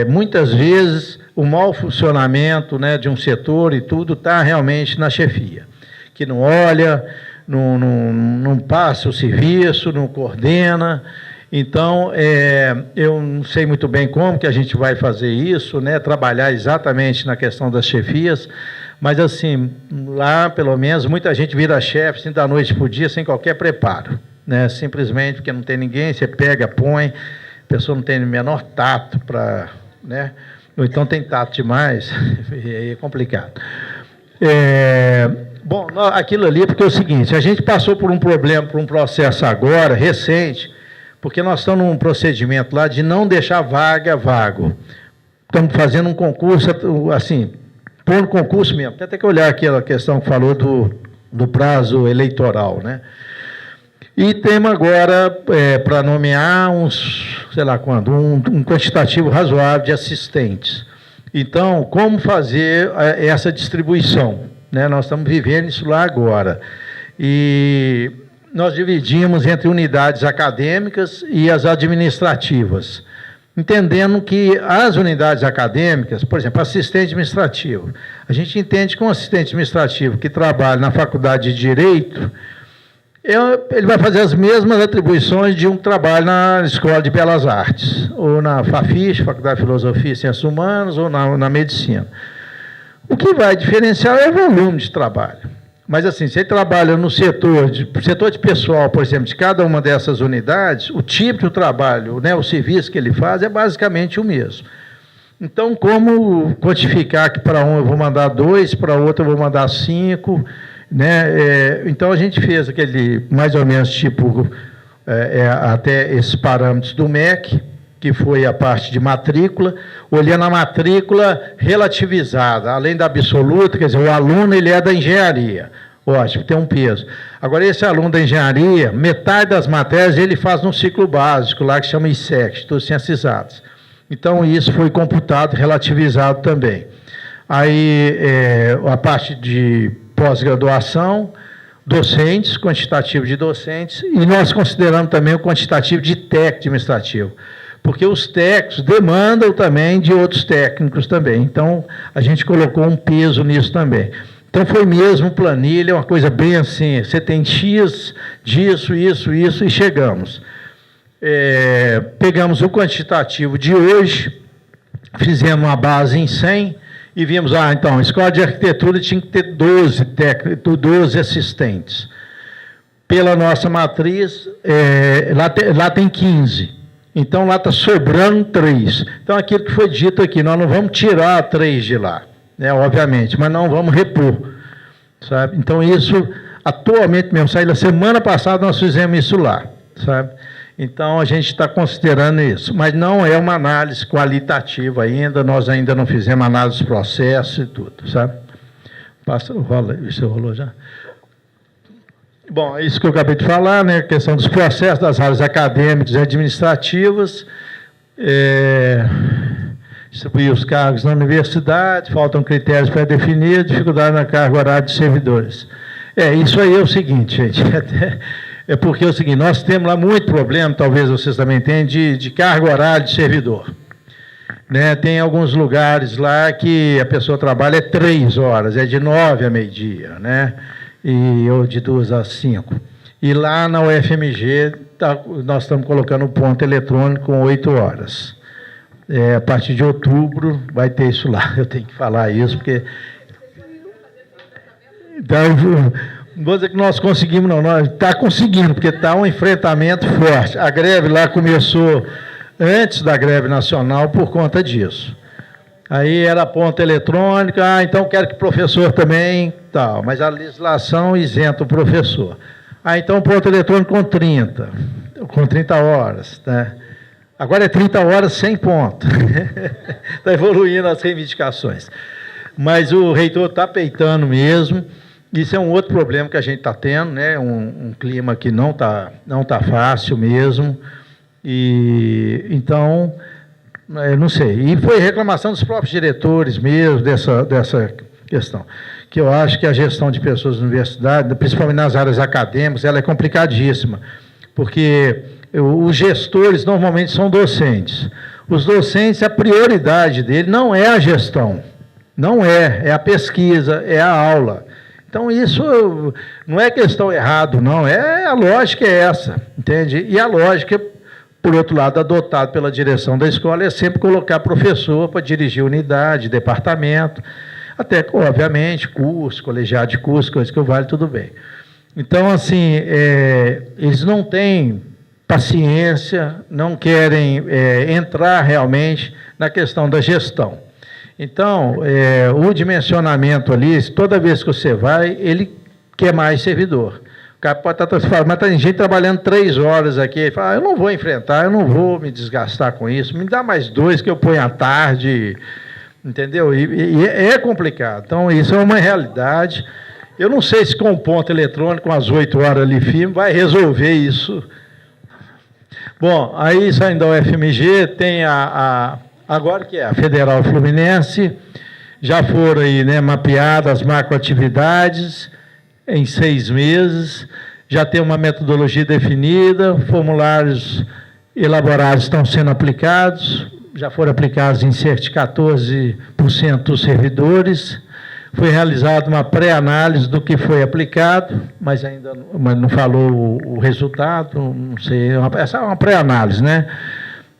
muitas vezes o mau funcionamento, né, de um setor e tudo está realmente na chefia, que não olha, não passa o serviço, não coordena. Então, eu não sei muito bem como que a gente vai fazer isso, né, trabalhar exatamente na questão das chefias, mas, assim, lá, pelo menos, muita gente vira chefe, assim, da noite para o dia, sem qualquer preparo, né, simplesmente porque não tem ninguém, você pega, põe, a pessoa não tem o menor tato para, né, ou então tem tato demais, e aí é complicado. Bom, aquilo ali, porque é o seguinte, a gente passou por um problema, por um processo agora, recente, porque nós estamos num procedimento lá de não deixar vago. Estamos fazendo um concurso, assim, por concurso mesmo. Tem até que olhar aquela questão que falou do prazo eleitoral, né? E temos agora, para nomear sei lá quando, um quantitativo razoável de assistentes. Então, como fazer essa distribuição? Né? Nós estamos vivendo isso lá agora. E nós dividimos entre unidades acadêmicas e as administrativas, entendendo que as unidades acadêmicas, por exemplo, assistente administrativo, a gente entende que um assistente administrativo que trabalha na faculdade de Direito, ele vai fazer as mesmas atribuições de um que trabalha na Escola de Belas Artes, ou na FAFIS, Faculdade de Filosofia e Ciências Humanas, ou na Medicina. O que vai diferenciar é o volume de trabalho. Mas, assim, se ele trabalha no setor de pessoal, por exemplo, de cada uma dessas unidades, o tipo de trabalho, né, o serviço que ele faz é basicamente o mesmo. Então, como quantificar que para um eu vou mandar 2, para outro eu vou mandar 5... Né? Então, a gente fez aquele, mais ou menos, tipo, até esses parâmetros do MEC, que foi a parte de matrícula, olhando a matrícula relativizada, além da absoluta, quer dizer, o aluno ele é da engenharia, ótimo, tem um peso. Agora, esse aluno da engenharia, metade das matérias ele faz no ciclo básico, lá que chama ISEC, Instituto de Ciências Exatas. Então, isso foi computado, relativizado também. Aí, a parte de pós-graduação, docentes, quantitativo de docentes, e nós consideramos também o quantitativo de técnico administrativo, porque os técnicos demandam também de outros técnicos também. Então, a gente colocou um peso nisso também. Então, foi mesmo planilha, uma coisa bem assim, você tem X disso, isso, e chegamos. Pegamos o quantitativo de hoje, fizemos uma base em 100, e vimos, então, a Escola de Arquitetura tinha que ter 12 técnicos, 12 assistentes. Pela nossa matriz, lá tem 15. Então, lá está sobrando 3. Então, aquilo que foi dito aqui, nós não vamos tirar 3 de lá, né, obviamente, mas não vamos repor. Sabe? Então, isso, atualmente mesmo, saiu na semana passada, nós fizemos isso lá. Sabe? Então, a gente está considerando isso, mas não é uma análise qualitativa ainda, nós ainda não fizemos análise de processo e tudo, sabe? Isso rolou já? Bom, isso que eu acabei de falar, né, a questão dos processos das áreas acadêmicas e administrativas, distribuir os cargos na universidade, faltam critérios pré-definidos, dificuldade na carga horária de servidores. Isso aí é o seguinte, gente, é porque é o seguinte, nós temos lá muito problema, talvez vocês também tenham, de carga horária de servidor. Né? Tem alguns lugares lá que a pessoa trabalha 3 horas, de 9 a meio-dia, né? Ou de 2 às 5. E lá na UFMG, nós estamos colocando o ponto eletrônico com 8 horas. A partir de outubro vai ter isso lá, eu tenho que falar isso, porque... Não vou dizer que nós conseguimos, não, nós está conseguindo, porque está um enfrentamento forte. A greve lá começou antes da greve nacional por conta disso. Aí era ponta eletrônica, então quero que o professor também, tal, mas a legislação isenta o professor. Então ponto eletrônico com 30 horas. Né? Agora é 30 horas sem ponto. Está evoluindo as reivindicações. Mas o reitor está peitando mesmo. Isso é um outro problema que a gente está tendo, né? Um clima que não tá fácil mesmo. E então, eu não sei. E foi reclamação dos próprios diretores mesmo dessa questão. Que eu acho que a gestão de pessoas na universidade, principalmente nas áreas acadêmicas, ela é complicadíssima. Porque os gestores normalmente são docentes. Os docentes, a prioridade dele não é a gestão. Não é a pesquisa, é a aula. Então, isso não é questão errado, não. A lógica é essa, entende? E a lógica, por outro lado, adotada pela direção da escola, é sempre colocar professor para dirigir unidade, departamento, até, obviamente, curso, colegiado de curso, coisa que vale, tudo bem. Então, assim, eles não têm paciência, não querem entrar realmente na questão da gestão. Então, o dimensionamento ali, toda vez que você vai, ele quer mais servidor. O cara pode estar falando, mas tem gente trabalhando 3 horas aqui, ele fala, eu não vou enfrentar, eu não vou me desgastar com isso, me dá mais 2 que eu ponho à tarde, entendeu? E é complicado. Então, isso é uma realidade, Eu não sei se com o ponto eletrônico, às 8 horas ali firme, vai resolver isso. Bom, aí saindo da UFMG, tem agora que é a Federal Fluminense, já foram aí, né, mapeadas as macroatividades em 6 meses, já tem uma metodologia definida, formulários elaborados estão sendo aplicados, já foram aplicados em cerca de 14% dos servidores. Foi realizada uma pré-análise do que foi aplicado, mas ainda não falou o resultado, não sei, essa é uma pré-análise, né?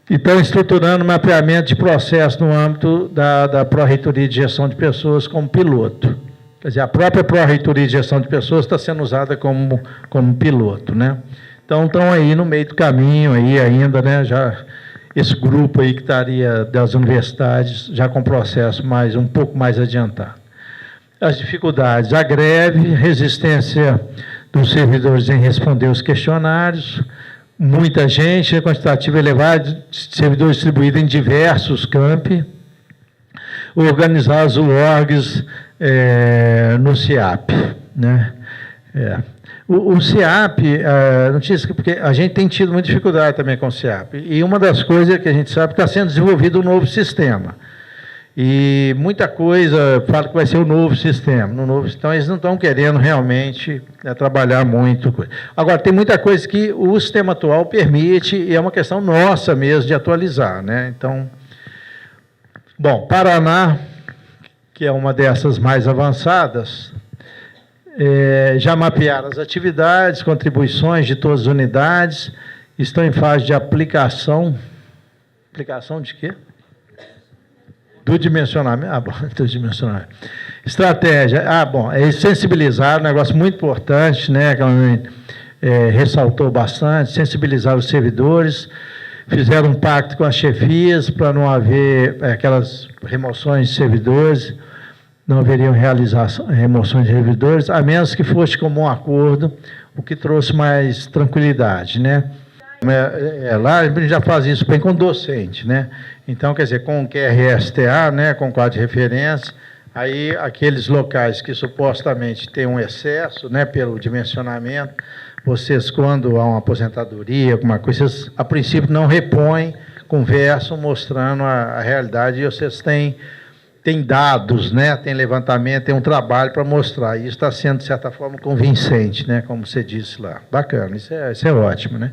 E estão estruturando mapeamento de processo no âmbito da Pró-Reitoria de Gestão de Pessoas como piloto. Quer dizer, a própria Pró-Reitoria de Gestão de Pessoas está sendo usada como piloto, né? Então, estão aí no meio do caminho, aí ainda, né? Já esse grupo aí que estaria das universidades, já com processo um pouco mais adiantado. As dificuldades, a greve, resistência dos servidores em responder os questionários, muita gente, quantitativa elevada de servidores distribuídos em diversos campi, organizar os UORGs no CIAP, né? O CIAP, notícia, porque a gente tem tido muita dificuldade também com o CIAP, e uma das coisas que a gente sabe é que está sendo desenvolvido um novo sistema. E muita coisa fala que vai ser o novo sistema. Então, eles não estão querendo realmente trabalhar muito. Agora, tem muita coisa que o sistema atual permite, e é uma questão nossa mesmo de atualizar, né? Então, bom, Paraná, que é uma dessas mais avançadas, já mapearam as atividades, contribuições de todas as unidades, estão em fase de aplicação. Aplicação de quê? Do dimensionamento. Bom, do dimensionamento. Estratégia. Bom, sensibilizar, um negócio muito importante, né, que ressaltou bastante, sensibilizar os servidores, fizeram um pacto com as chefias para não haver aquelas remoções de servidores, não haveriam remoções de servidores, a menos que fosse comum acordo, o que trouxe mais tranquilidade, né? Lá a gente já faz isso bem com docente, né? Então, quer dizer, com o QRSTA, né, com quadro de referência, aí aqueles locais que supostamente têm um excesso, né, pelo dimensionamento, vocês, quando há uma aposentadoria, alguma coisa, vocês, a princípio, não repõem, conversam, mostrando a realidade, e vocês têm dados, né, tem levantamento, tem um trabalho para mostrar. Isso está sendo, de certa forma, convincente, né, como você disse lá. Bacana, isso é ótimo, né?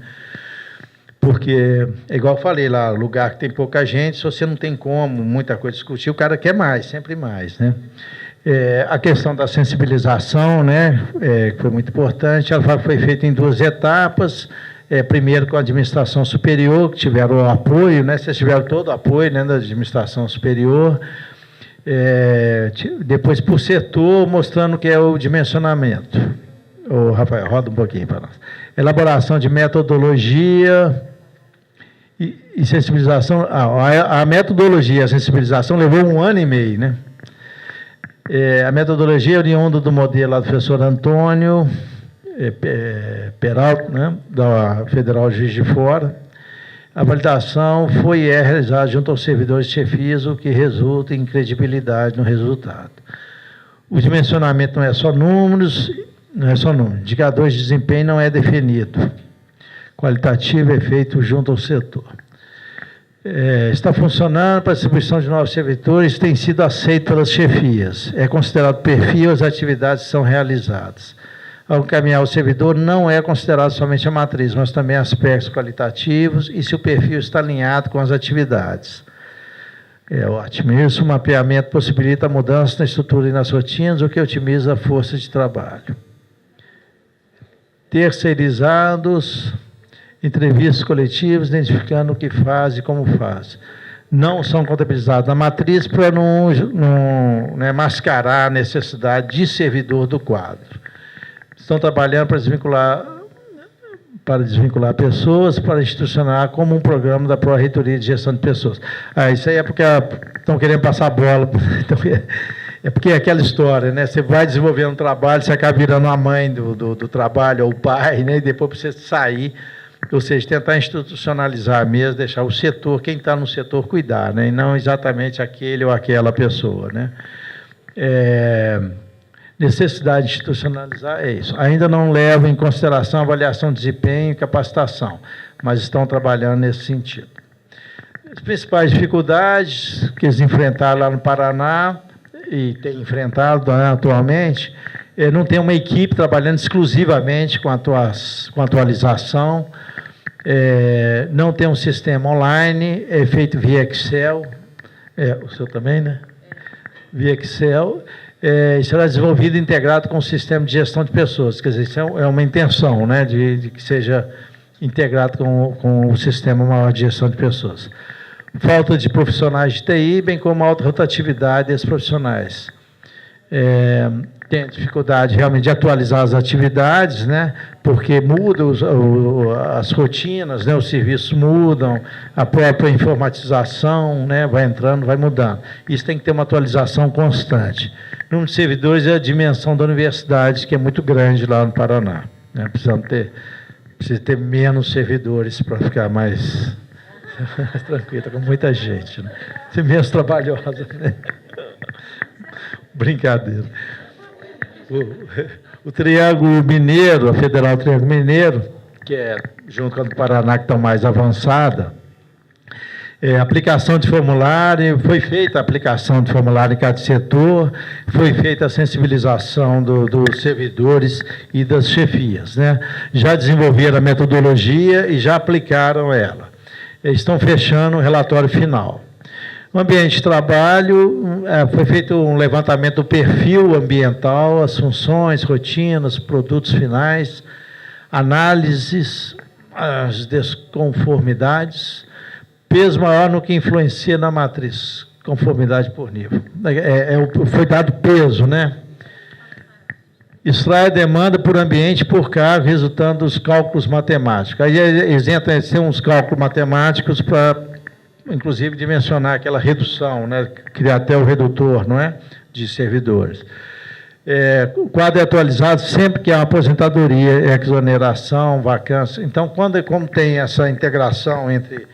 Porque, igual eu falei lá, lugar que tem pouca gente, se você não tem como muita coisa discutir, o cara quer mais, sempre mais, né? A questão da sensibilização, né, que foi muito importante, ela foi feita em 2 etapas. Primeiro com a administração superior, que tiveram o apoio, né? Vocês tiveram todo o apoio, né, da administração superior. Depois por setor, mostrando o que é o dimensionamento. Ô, Rafael, roda um pouquinho para nós. Elaboração de metodologia e sensibilização. A metodologia e a sensibilização levou 1 ano e meio, né? A metodologia é oriunda do modelo lá do professor Antônio Peralta, né, da Federal Juiz de Fora. A validação foi realizada junto aos servidores de chefias, o que resulta em credibilidade no resultado. O dimensionamento não é só números, indicadores de desempenho não é definido. Qualitativo é feito junto ao setor. Está funcionando para a distribuição de novos servidores, tem sido aceito pelas chefias. É considerado perfil as atividades que são realizadas. Ao encaminhar o servidor, não é considerado somente a matriz, mas também aspectos qualitativos e se o perfil está alinhado com as atividades. Ótimo. Isso, o mapeamento possibilita a mudança na estrutura e nas rotinas, o que otimiza a força de trabalho. Terceirizados, entrevistas coletivas, identificando o que faz e como faz. Não são contabilizados na matriz para não mascarar a necessidade de servidor do quadro. Estão trabalhando para desvincular pessoas, para institucionar como um programa da Pró-Reitoria de Gestão de Pessoas. Isso aí é porque estão querendo passar a bola. Então, é porque é aquela história, né? Você vai desenvolvendo um trabalho, você acaba virando a mãe do trabalho, ou o pai, né? E depois precisa sair, ou seja, tentar institucionalizar mesmo, deixar o setor, quem está no setor, cuidar, né? E não exatamente aquele ou aquela pessoa, né? necessidade de institucionalizar é isso. Ainda não leva em consideração avaliação de desempenho e capacitação, mas estão trabalhando nesse sentido. As principais dificuldades que eles enfrentaram lá no Paraná, e têm enfrentado, né, atualmente, não tem uma equipe trabalhando exclusivamente com atualização, não tem um sistema online, é feito via Excel, o seu também, né? Via Excel, será desenvolvido e integrado com o sistema de gestão de pessoas, quer dizer, isso é uma intenção, né, de que seja integrado com o sistema maior de gestão de pessoas. Falta de profissionais de TI, bem como alta rotatividade desses profissionais. Tem dificuldade realmente de atualizar as atividades, né, porque mudam as rotinas, né, os serviços mudam, a própria informatização, né, vai entrando, vai mudando. Isso tem que ter uma atualização constante. O número de servidores é a dimensão da universidade, que é muito grande lá no Paraná, né, precisa ter menos servidores para ficar mais tranquilo, com muita gente, né? Ser menos trabalhosa, né? Brincadeira. O Triângulo Mineiro, a Federal Triângulo Mineiro, que é junto com a do Paraná, que estão mais avançada, aplicação de formulário, foi feita a aplicação de formulário em cada setor, foi feita a sensibilização dos servidores e das chefias, né? Já desenvolveram a metodologia e já aplicaram ela. Estão fechando o relatório final. No ambiente de trabalho, foi feito um levantamento do perfil ambiental, as funções, rotinas, produtos finais, análises, as desconformidades, peso maior no que influencia na matriz, conformidade por nível. Foi dado peso, né? Extrai a demanda por ambiente por cargo, resultando dos cálculos matemáticos. Aí eles entram em uns cálculos matemáticos para, inclusive, dimensionar aquela redução, né? Criar até o redutor, não é? De servidores. O quadro é atualizado sempre que há uma aposentadoria, exoneração, vacância. Então, como tem essa integração entre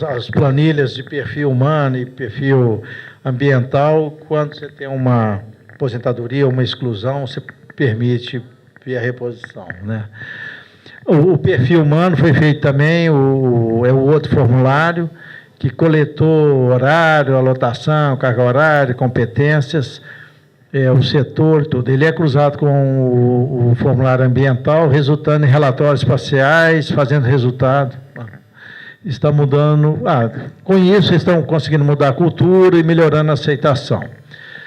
as planilhas de perfil humano e perfil ambiental, quando você tem uma aposentadoria, uma exclusão, você permite ver a reposição, né? O perfil humano foi feito também, o outro formulário, que coletou horário, alotação, carga horária, competências, o setor, tudo. Ele é cruzado com o formulário ambiental, resultando em relatórios parciais, fazendo resultado. Está mudando, com isso estão conseguindo mudar a cultura e melhorando a aceitação.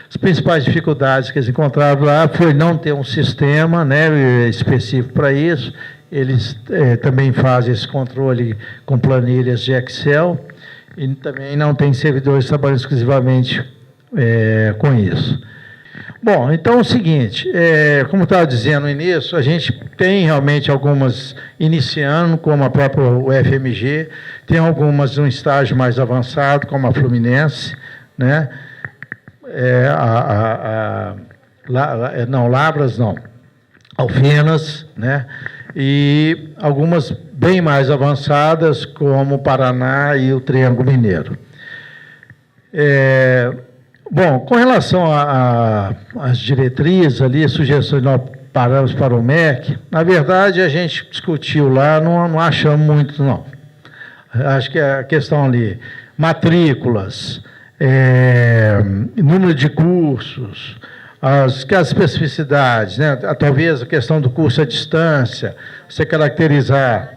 As principais dificuldades que eles encontraram lá foi não ter um sistema, né, específico para isso. Eles também fazem esse controle com planilhas de Excel e também não tem servidores trabalhando exclusivamente com isso. Bom, então é o seguinte, como eu estava dizendo no início, a gente tem realmente algumas iniciando, como a própria UFMG, tem algumas um estágio mais avançado, como a Fluminense, né? Lavras não, Alfenas, né? E algumas bem mais avançadas, como o Paraná e o Triângulo Mineiro. Bom, com relação às diretrizes ali, sugestões de parâmetros para o MEC, na verdade a gente discutiu lá, não achamos muito, não. Acho que a questão ali, matrículas, número de cursos, as especificidades, né? Talvez a questão do curso à distância, você caracterizar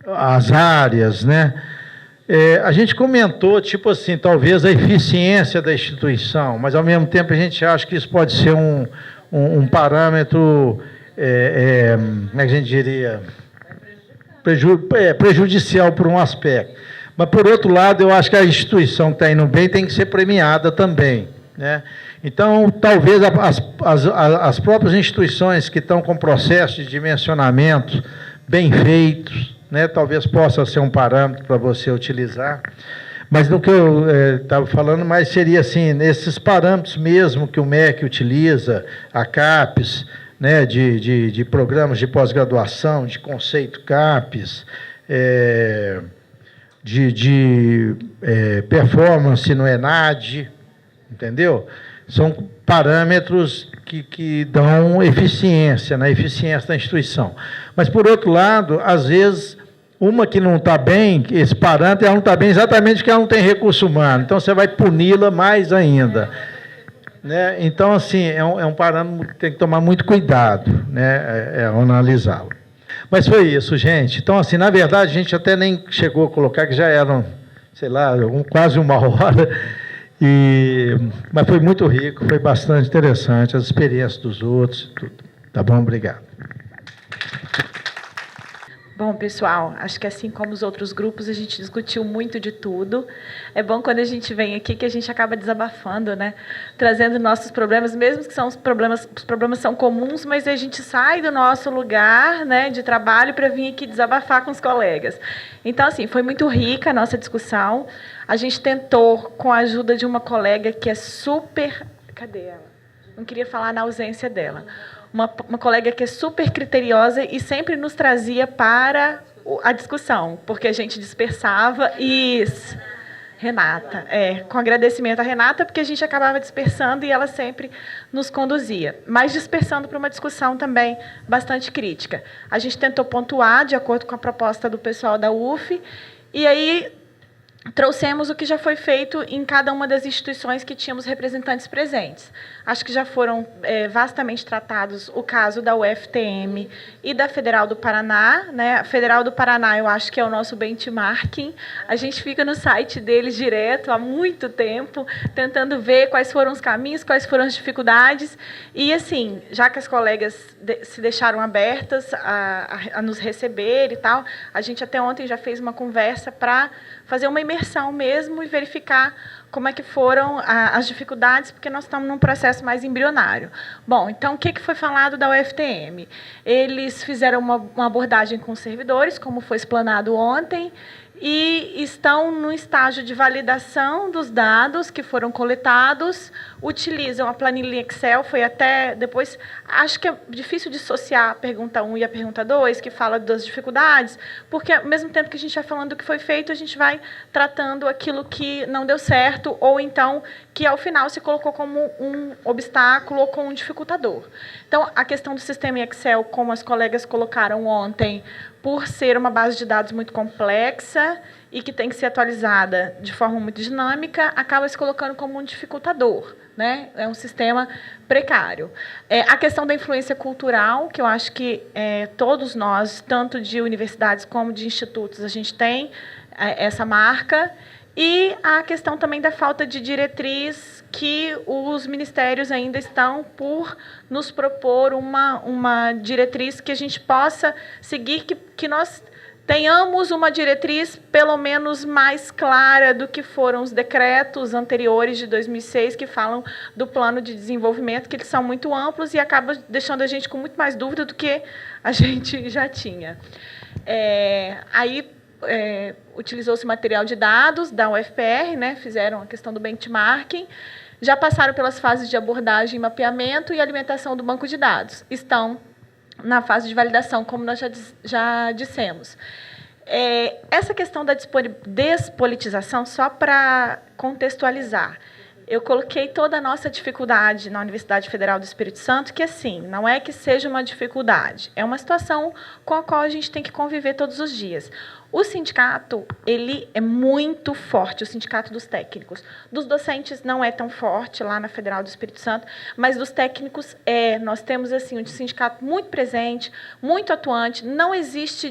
as áreas, né? A gente comentou, tipo assim, talvez a eficiência da instituição, mas ao mesmo tempo a gente acha que isso pode ser um parâmetro, como é que a gente diria, prejudicial por um aspecto. Mas, por outro lado, eu acho que a instituição que está indo bem tem que ser premiada também, né? Então, talvez as próprias instituições que estão com processo de dimensionamento bem feitos, né, talvez possa ser um parâmetro para você utilizar. Mas no que eu estava falando, mais seria assim, esses parâmetros mesmo que o MEC utiliza, a CAPES, né, de programas de pós-graduação, de conceito CAPES, performance no ENAD, entendeu? São parâmetros que dão eficiência, na eficiência da instituição. Mas, por outro lado, às vezes, uma que não está bem, esse parâmetro, ela não está bem exatamente porque ela não tem recurso humano. Então, você vai puni-la mais ainda. Né? Então, assim, é um parâmetro que tem que tomar muito cuidado, né? Ao analisá-lo. Mas foi isso, gente. Então, assim, na verdade, a gente até nem chegou a colocar, que já eram, sei lá, quase uma hora, mas foi muito rico, foi bastante interessante, as experiências dos outros, tudo. Tá bom? Obrigado. Bom, pessoal, acho que assim como os outros grupos, a gente discutiu muito de tudo. É bom quando a gente vem aqui que a gente acaba desabafando, né? Trazendo nossos problemas, mesmo que são os problemas são comuns, mas a gente sai do nosso lugar, né, de trabalho para vir aqui desabafar com os colegas. Então, assim, foi muito rica a nossa discussão. A gente tentou, com a ajuda de uma colega que é super... Cadê ela? Não queria falar na ausência dela. Uma colega que é super criteriosa e sempre nos trazia para a discussão, porque a gente dispersava. Isso, Renata. Com agradecimento à Renata, porque a gente acabava dispersando e ela sempre nos conduzia, mas dispersando para uma discussão também bastante crítica. A gente tentou pontuar, de acordo com a proposta do pessoal da UF, e aí trouxemos o que já foi feito em cada uma das instituições que tínhamos representantes presentes. Acho que já foram vastamente tratados o caso da UFTM e da Federal do Paraná. Né? A Federal do Paraná, eu acho que é o nosso benchmarking. A gente fica no site deles direto há muito tempo, tentando ver quais foram os caminhos, quais foram as dificuldades. E, assim, já que as colegas se deixaram abertas a nos receber e tal, a gente até ontem já fez uma conversa para fazer uma imersão mesmo e verificar como é que foram as dificuldades, porque nós estamos num processo mais embrionário. Bom, então, o que foi falado da UFTM? Eles fizeram uma abordagem com os servidores, como foi explanado ontem, e estão no estágio de validação dos dados que foram coletados, utilizam a planilha Excel, foi até depois, acho que é difícil dissociar a pergunta 1 e a pergunta 2, que fala das dificuldades, porque ao mesmo tempo que a gente vai falando do que foi feito, a gente vai tratando aquilo que não deu certo, ou então que ao final se colocou como um obstáculo ou como um dificultador. Então, a questão do sistema Excel, como as colegas colocaram ontem, por ser uma base de dados muito complexa e que tem que ser atualizada de forma muito dinâmica, acaba se colocando como um dificultador. Né? É um sistema precário. A questão da influência cultural, que eu acho que todos nós, tanto de universidades como de institutos, a gente tem essa marca, e a questão também da falta de diretriz, que os ministérios ainda estão por nos propor uma diretriz que a gente possa seguir, que nós tenhamos uma diretriz pelo menos mais clara do que foram os decretos anteriores de 2006, que falam do plano de desenvolvimento, que eles são muito amplos e acabam deixando a gente com muito mais dúvida do que a gente já tinha. Utilizou-se material de dados da UFPR, né, fizeram a questão do benchmarking, já passaram pelas fases de abordagem, mapeamento e alimentação do banco de dados. Estão na fase de validação, como nós já dissemos. Essa questão da despolitização, só para contextualizar, eu coloquei toda a nossa dificuldade na Universidade Federal do Espírito Santo, que, assim, não é que seja uma dificuldade, é uma situação com a qual a gente tem que conviver todos os dias. O sindicato, ele é muito forte, o sindicato dos técnicos. Dos docentes não é tão forte lá na Federal do Espírito Santo, mas dos técnicos nós temos assim um sindicato muito presente, muito atuante, não existe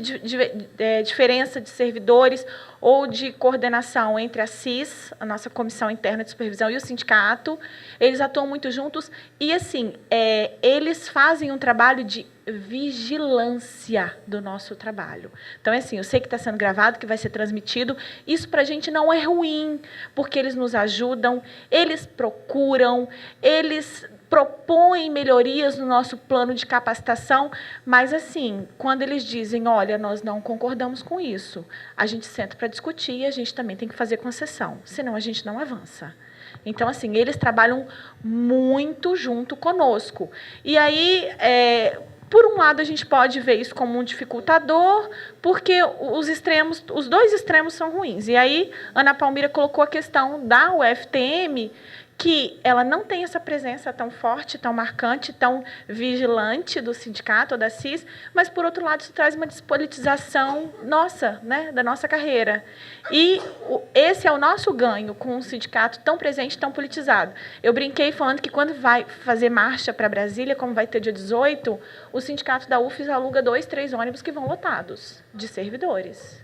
diferença de servidores ou de coordenação entre a CIS, a nossa Comissão Interna de Supervisão, e o sindicato. Eles atuam muito juntos e, assim, eles fazem um trabalho de vigilância do nosso trabalho. Então, assim, eu sei que está sendo gravado, que vai ser transmitido. Isso, para a gente, não é ruim, porque eles nos ajudam, eles procuram, eles propõem melhorias no nosso plano de capacitação, mas, assim, quando eles dizem, olha, nós não concordamos com isso, a gente senta para discutir e a gente também tem que fazer concessão, senão a gente não avança. Então, assim, eles trabalham muito junto conosco. E aí, por um lado, a gente pode ver isso como um dificultador, porque os dois extremos são ruins. E aí, Ana Palmira colocou a questão da UFTM, que ela não tem essa presença tão forte, tão marcante, tão vigilante do sindicato ou da CIS, mas, por outro lado, isso traz uma despolitização nossa, né, da nossa carreira. E esse é o nosso ganho com um sindicato tão presente, tão politizado. Eu brinquei falando que quando vai fazer marcha para Brasília, como vai ter dia 18, o sindicato da UFES aluga 2, 3 ônibus que vão lotados de servidores.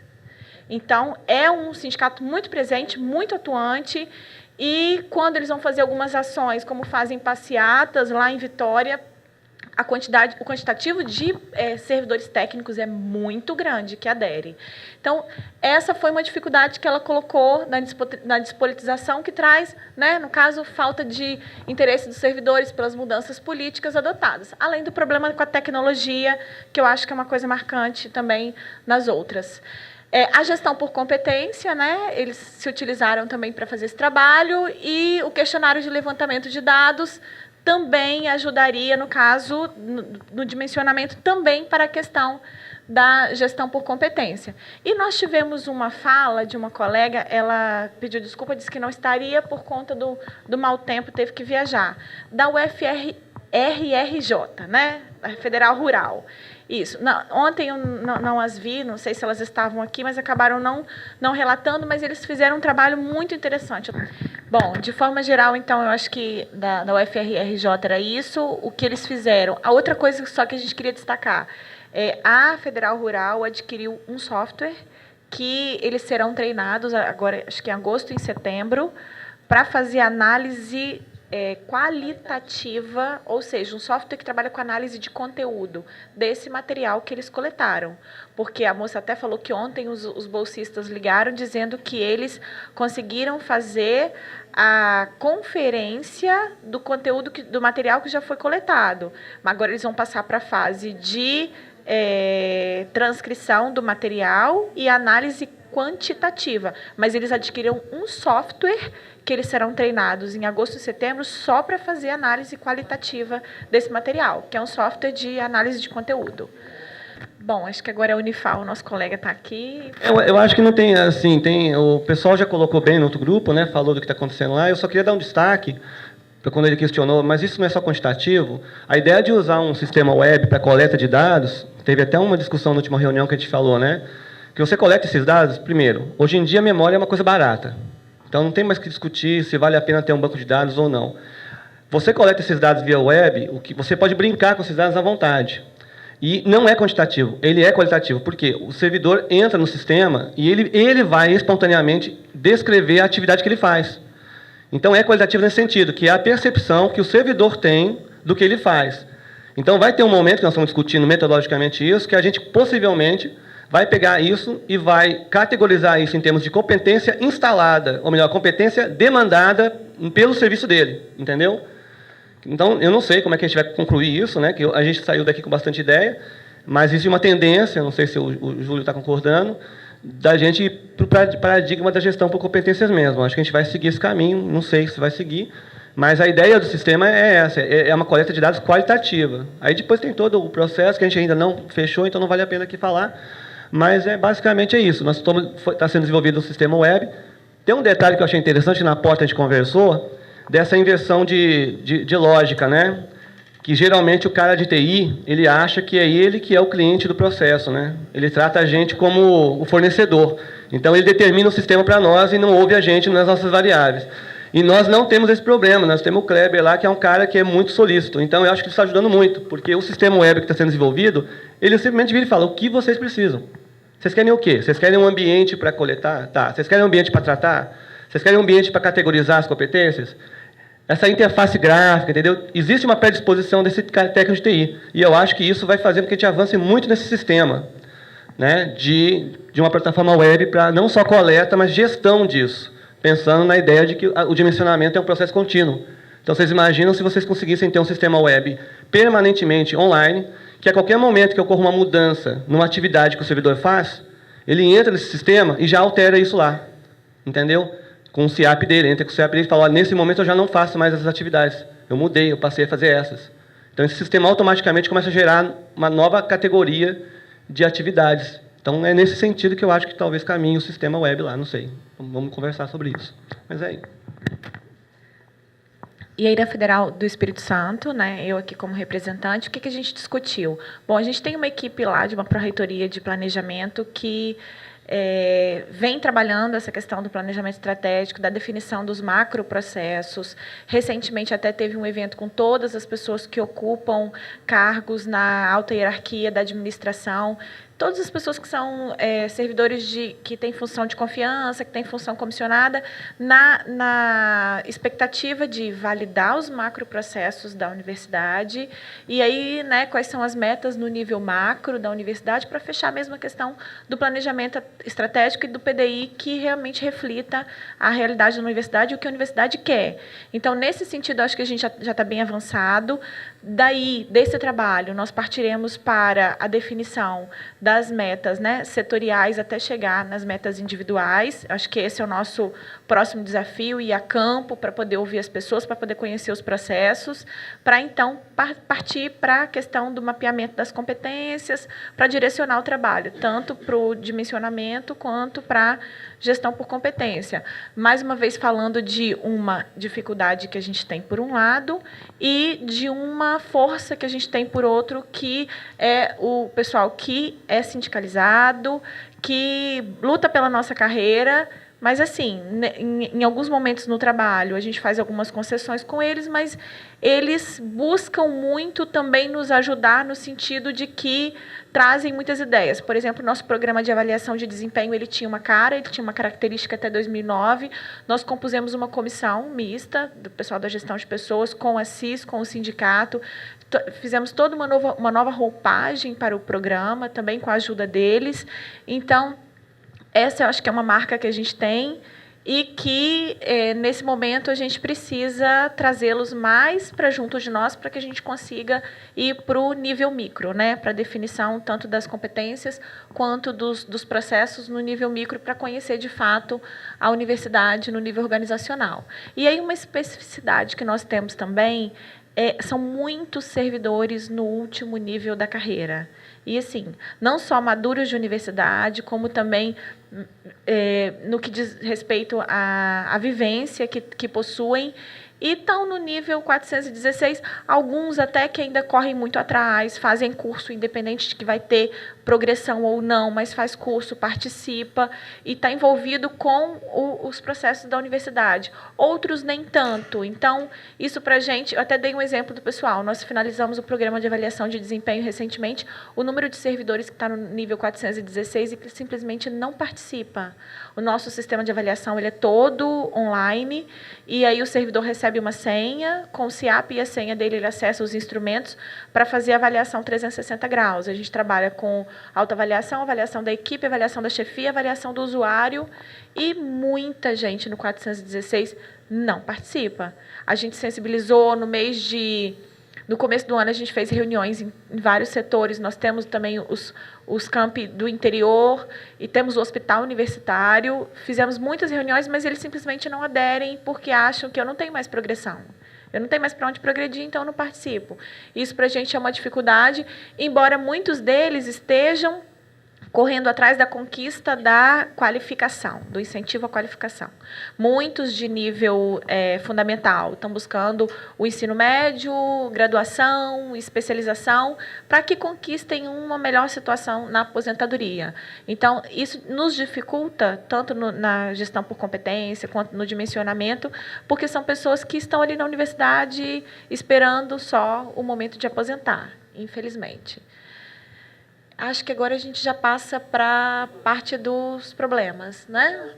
Então, é um sindicato muito presente, muito atuante. E quando eles vão fazer algumas ações, como fazem passeatas lá em Vitória, o quantitativo de servidores técnicos é muito grande que adere. Então, essa foi uma dificuldade que ela colocou na despolitização, que traz, né, no caso, falta de interesse dos servidores pelas mudanças políticas adotadas, além do problema com a tecnologia, que eu acho que é uma coisa marcante também nas outras. A gestão por competência, né, eles se utilizaram também para fazer esse trabalho, e o questionário de levantamento de dados também ajudaria, no caso, no dimensionamento também para a questão da gestão por competência. E nós tivemos uma fala de uma colega, ela pediu desculpa, disse que não estaria por conta do mau tempo, teve que viajar, da UFRJ, né, a Federal Rural. Isso. Ontem eu não as vi, não sei se elas estavam aqui, mas acabaram não relatando, mas eles fizeram um trabalho muito interessante. Bom, de forma geral, então, eu acho que da UFRJ era isso, o que eles fizeram. A outra coisa só que a gente queria destacar, a Federal Rural adquiriu um software que eles serão treinados, agora, acho que em agosto e em setembro, para fazer análise qualitativa, ou seja, um software que trabalha com análise de conteúdo desse material que eles coletaram. Porque a moça até falou que ontem os bolsistas ligaram dizendo que eles conseguiram fazer a conferência do conteúdo, do material que já foi coletado. Mas agora eles vão passar para a fase de transcrição do material e análise quantitativa. Mas eles adquiriram um software que eles serão treinados em agosto e setembro só para fazer análise qualitativa desse material, que é um software de análise de conteúdo. Bom, acho que agora é a Unifal, o nosso colega está aqui. Eu acho que não tem, assim, o pessoal já colocou bem no outro grupo, né, falou do que está acontecendo lá. Eu só queria dar um destaque para quando ele questionou, mas isso não é só quantitativo. A ideia de usar um sistema web para coleta de dados, teve até uma discussão na última reunião que a gente falou, né, que você coleta esses dados, primeiro, hoje em dia a memória é uma coisa barata. Então, não tem mais que discutir se vale a pena ter um banco de dados ou não. Você coleta esses dados via web, você pode brincar com esses dados à vontade. E não é quantitativo, ele é qualitativo. Por quê? O servidor entra no sistema e ele vai espontaneamente descrever a atividade que ele faz. Então, é qualitativo nesse sentido, que é a percepção que o servidor tem do que ele faz. Então, vai ter um momento que nós estamos discutindo metodologicamente isso, que a gente possivelmente vai pegar isso e vai categorizar isso em termos de competência instalada, ou melhor, competência demandada pelo serviço dele, entendeu? Então, eu não sei como é que a gente vai concluir isso, né? Que a gente saiu daqui com bastante ideia, mas existe uma tendência, não sei se o Júlio está concordando, da gente ir para o paradigma da gestão por competências mesmo. Acho que a gente vai seguir esse caminho, não sei se vai seguir, mas a ideia do sistema é essa, é uma coleta de dados qualitativa. Aí depois tem todo o processo que a gente ainda não fechou, então não vale a pena aqui falar. Mas basicamente é isso. Está sendo desenvolvido um sistema web. Tem um detalhe que eu achei interessante, na porta a gente conversou, dessa inversão de lógica, né? Que geralmente o cara de TI, ele acha que é ele que é o cliente do processo, né? Ele trata a gente como o fornecedor. Então ele determina o sistema para nós e não ouve a gente nas nossas variáveis. E nós não temos esse problema, nós temos o Kleber lá, que é um cara que é muito solícito. Então eu acho que ele está ajudando muito, porque o sistema web que está sendo desenvolvido, ele simplesmente vira e fala, o que vocês precisam? Vocês querem o quê? Vocês querem um ambiente para coletar? Tá. Vocês querem um ambiente para tratar? Vocês querem um ambiente para categorizar as competências? Essa interface gráfica, entendeu? Existe uma predisposição desse técnico de TI. E eu acho que isso vai fazer com que a gente avance muito nesse sistema, né, de uma plataforma web para não só coleta, mas gestão disso, pensando na ideia de que o dimensionamento é um processo contínuo. Então, vocês imaginam se vocês conseguissem ter um sistema web permanentemente online, que a qualquer momento que ocorra uma mudança numa atividade que o servidor faz, ele entra nesse sistema e já altera isso lá, entendeu? Com o CIAP dele, entra com o CIAP dele e fala, nesse momento eu já não faço mais essas atividades, eu mudei, eu passei a fazer essas. Então, esse sistema automaticamente começa a gerar uma nova categoria de atividades. Então, é nesse sentido que eu acho que talvez caminhe o sistema web lá, não sei. Vamos conversar sobre isso. Mas é aí. E aí, da Federal do Espírito Santo, né, eu aqui como representante, o que a gente discutiu? Bom, a gente tem uma equipe lá de uma pró-reitoria de planejamento que vem trabalhando essa questão do planejamento estratégico, da definição dos macroprocessos. Recentemente, até teve um evento com todas as pessoas que ocupam cargos na alta hierarquia da administração, todas as pessoas que são servidores que têm função de confiança, que têm função comissionada, na expectativa de validar os macroprocessos da universidade e aí, né, quais são as metas no nível macro da universidade para fechar a mesma questão do planejamento estratégico e do PDI que realmente reflita a realidade da universidade e o que a universidade quer. Então, nesse sentido, acho que a gente já está bem avançado. Daí, desse trabalho, nós partiremos para a definição das metas, né, setoriais até chegar nas metas individuais. Acho que esse é o nosso próximo desafio, ir a campo para poder ouvir as pessoas, para poder conhecer os processos, para então partir para a questão do mapeamento das competências, para direcionar o trabalho, tanto para o dimensionamento quanto para gestão por competência. Mais uma vez falando de uma dificuldade que a gente tem por um lado e de uma força que a gente tem por outro, que é o pessoal que é sindicalizado, que luta pela nossa carreira, mas, assim, em alguns momentos no trabalho, a gente faz algumas concessões com eles, mas eles buscam muito também nos ajudar no sentido de que trazem muitas ideias. Por exemplo, o nosso programa de avaliação de desempenho, ele tinha uma característica até 2009. Nós compusemos uma comissão mista do pessoal da gestão de pessoas com a CIS, com o sindicato. Fizemos toda uma nova roupagem para o programa, também com a ajuda deles. Então, essa eu acho que é uma marca que a gente tem e que, nesse momento, a gente precisa trazê-los mais para junto de nós para que a gente consiga ir para o nível micro, né? Para a definição tanto das competências quanto dos processos no nível micro, para conhecer, de fato, a universidade no nível organizacional. E aí uma especificidade que nós temos também são muitos servidores no último nível da carreira. E, assim, não só maduros de universidade, como também no que diz respeito à vivência que possuem, e estão no nível 416, alguns até que ainda correm muito atrás, fazem curso independente de que vai ter progressão ou não, mas faz curso, participa e está envolvido com os processos da universidade. Outros nem tanto. Então, isso para a gente, eu até dei um exemplo do pessoal, nós finalizamos o programa de avaliação de desempenho recentemente, o número de servidores que está no nível 416 e que simplesmente não participa. O nosso sistema de avaliação ele é todo online, e aí o servidor recebe uma senha, com o CIAP e a senha dele ele acessa os instrumentos para fazer a avaliação 360 graus. A gente trabalha com autoavaliação, avaliação da equipe, avaliação da chefia, avaliação do usuário, e muita gente no 416 não participa. A gente sensibilizou no começo do ano, a gente fez reuniões em vários setores. Nós temos também os campi do interior e temos o hospital universitário. Fizemos muitas reuniões, mas eles simplesmente não aderem porque acham que eu não tenho mais progressão. Eu não tenho mais para onde progredir, então eu não participo. Isso para a gente é uma dificuldade, embora muitos deles estejam correndo atrás da conquista da qualificação, do incentivo à qualificação. Muitos de nível fundamental estão buscando o ensino médio, graduação, especialização, para que conquistem uma melhor situação na aposentadoria. Então, isso nos dificulta, tanto na gestão por competência, quanto no dimensionamento, porque são pessoas que estão ali na universidade esperando só o momento de aposentar, infelizmente. Acho que agora a gente já passa para a parte dos problemas, né?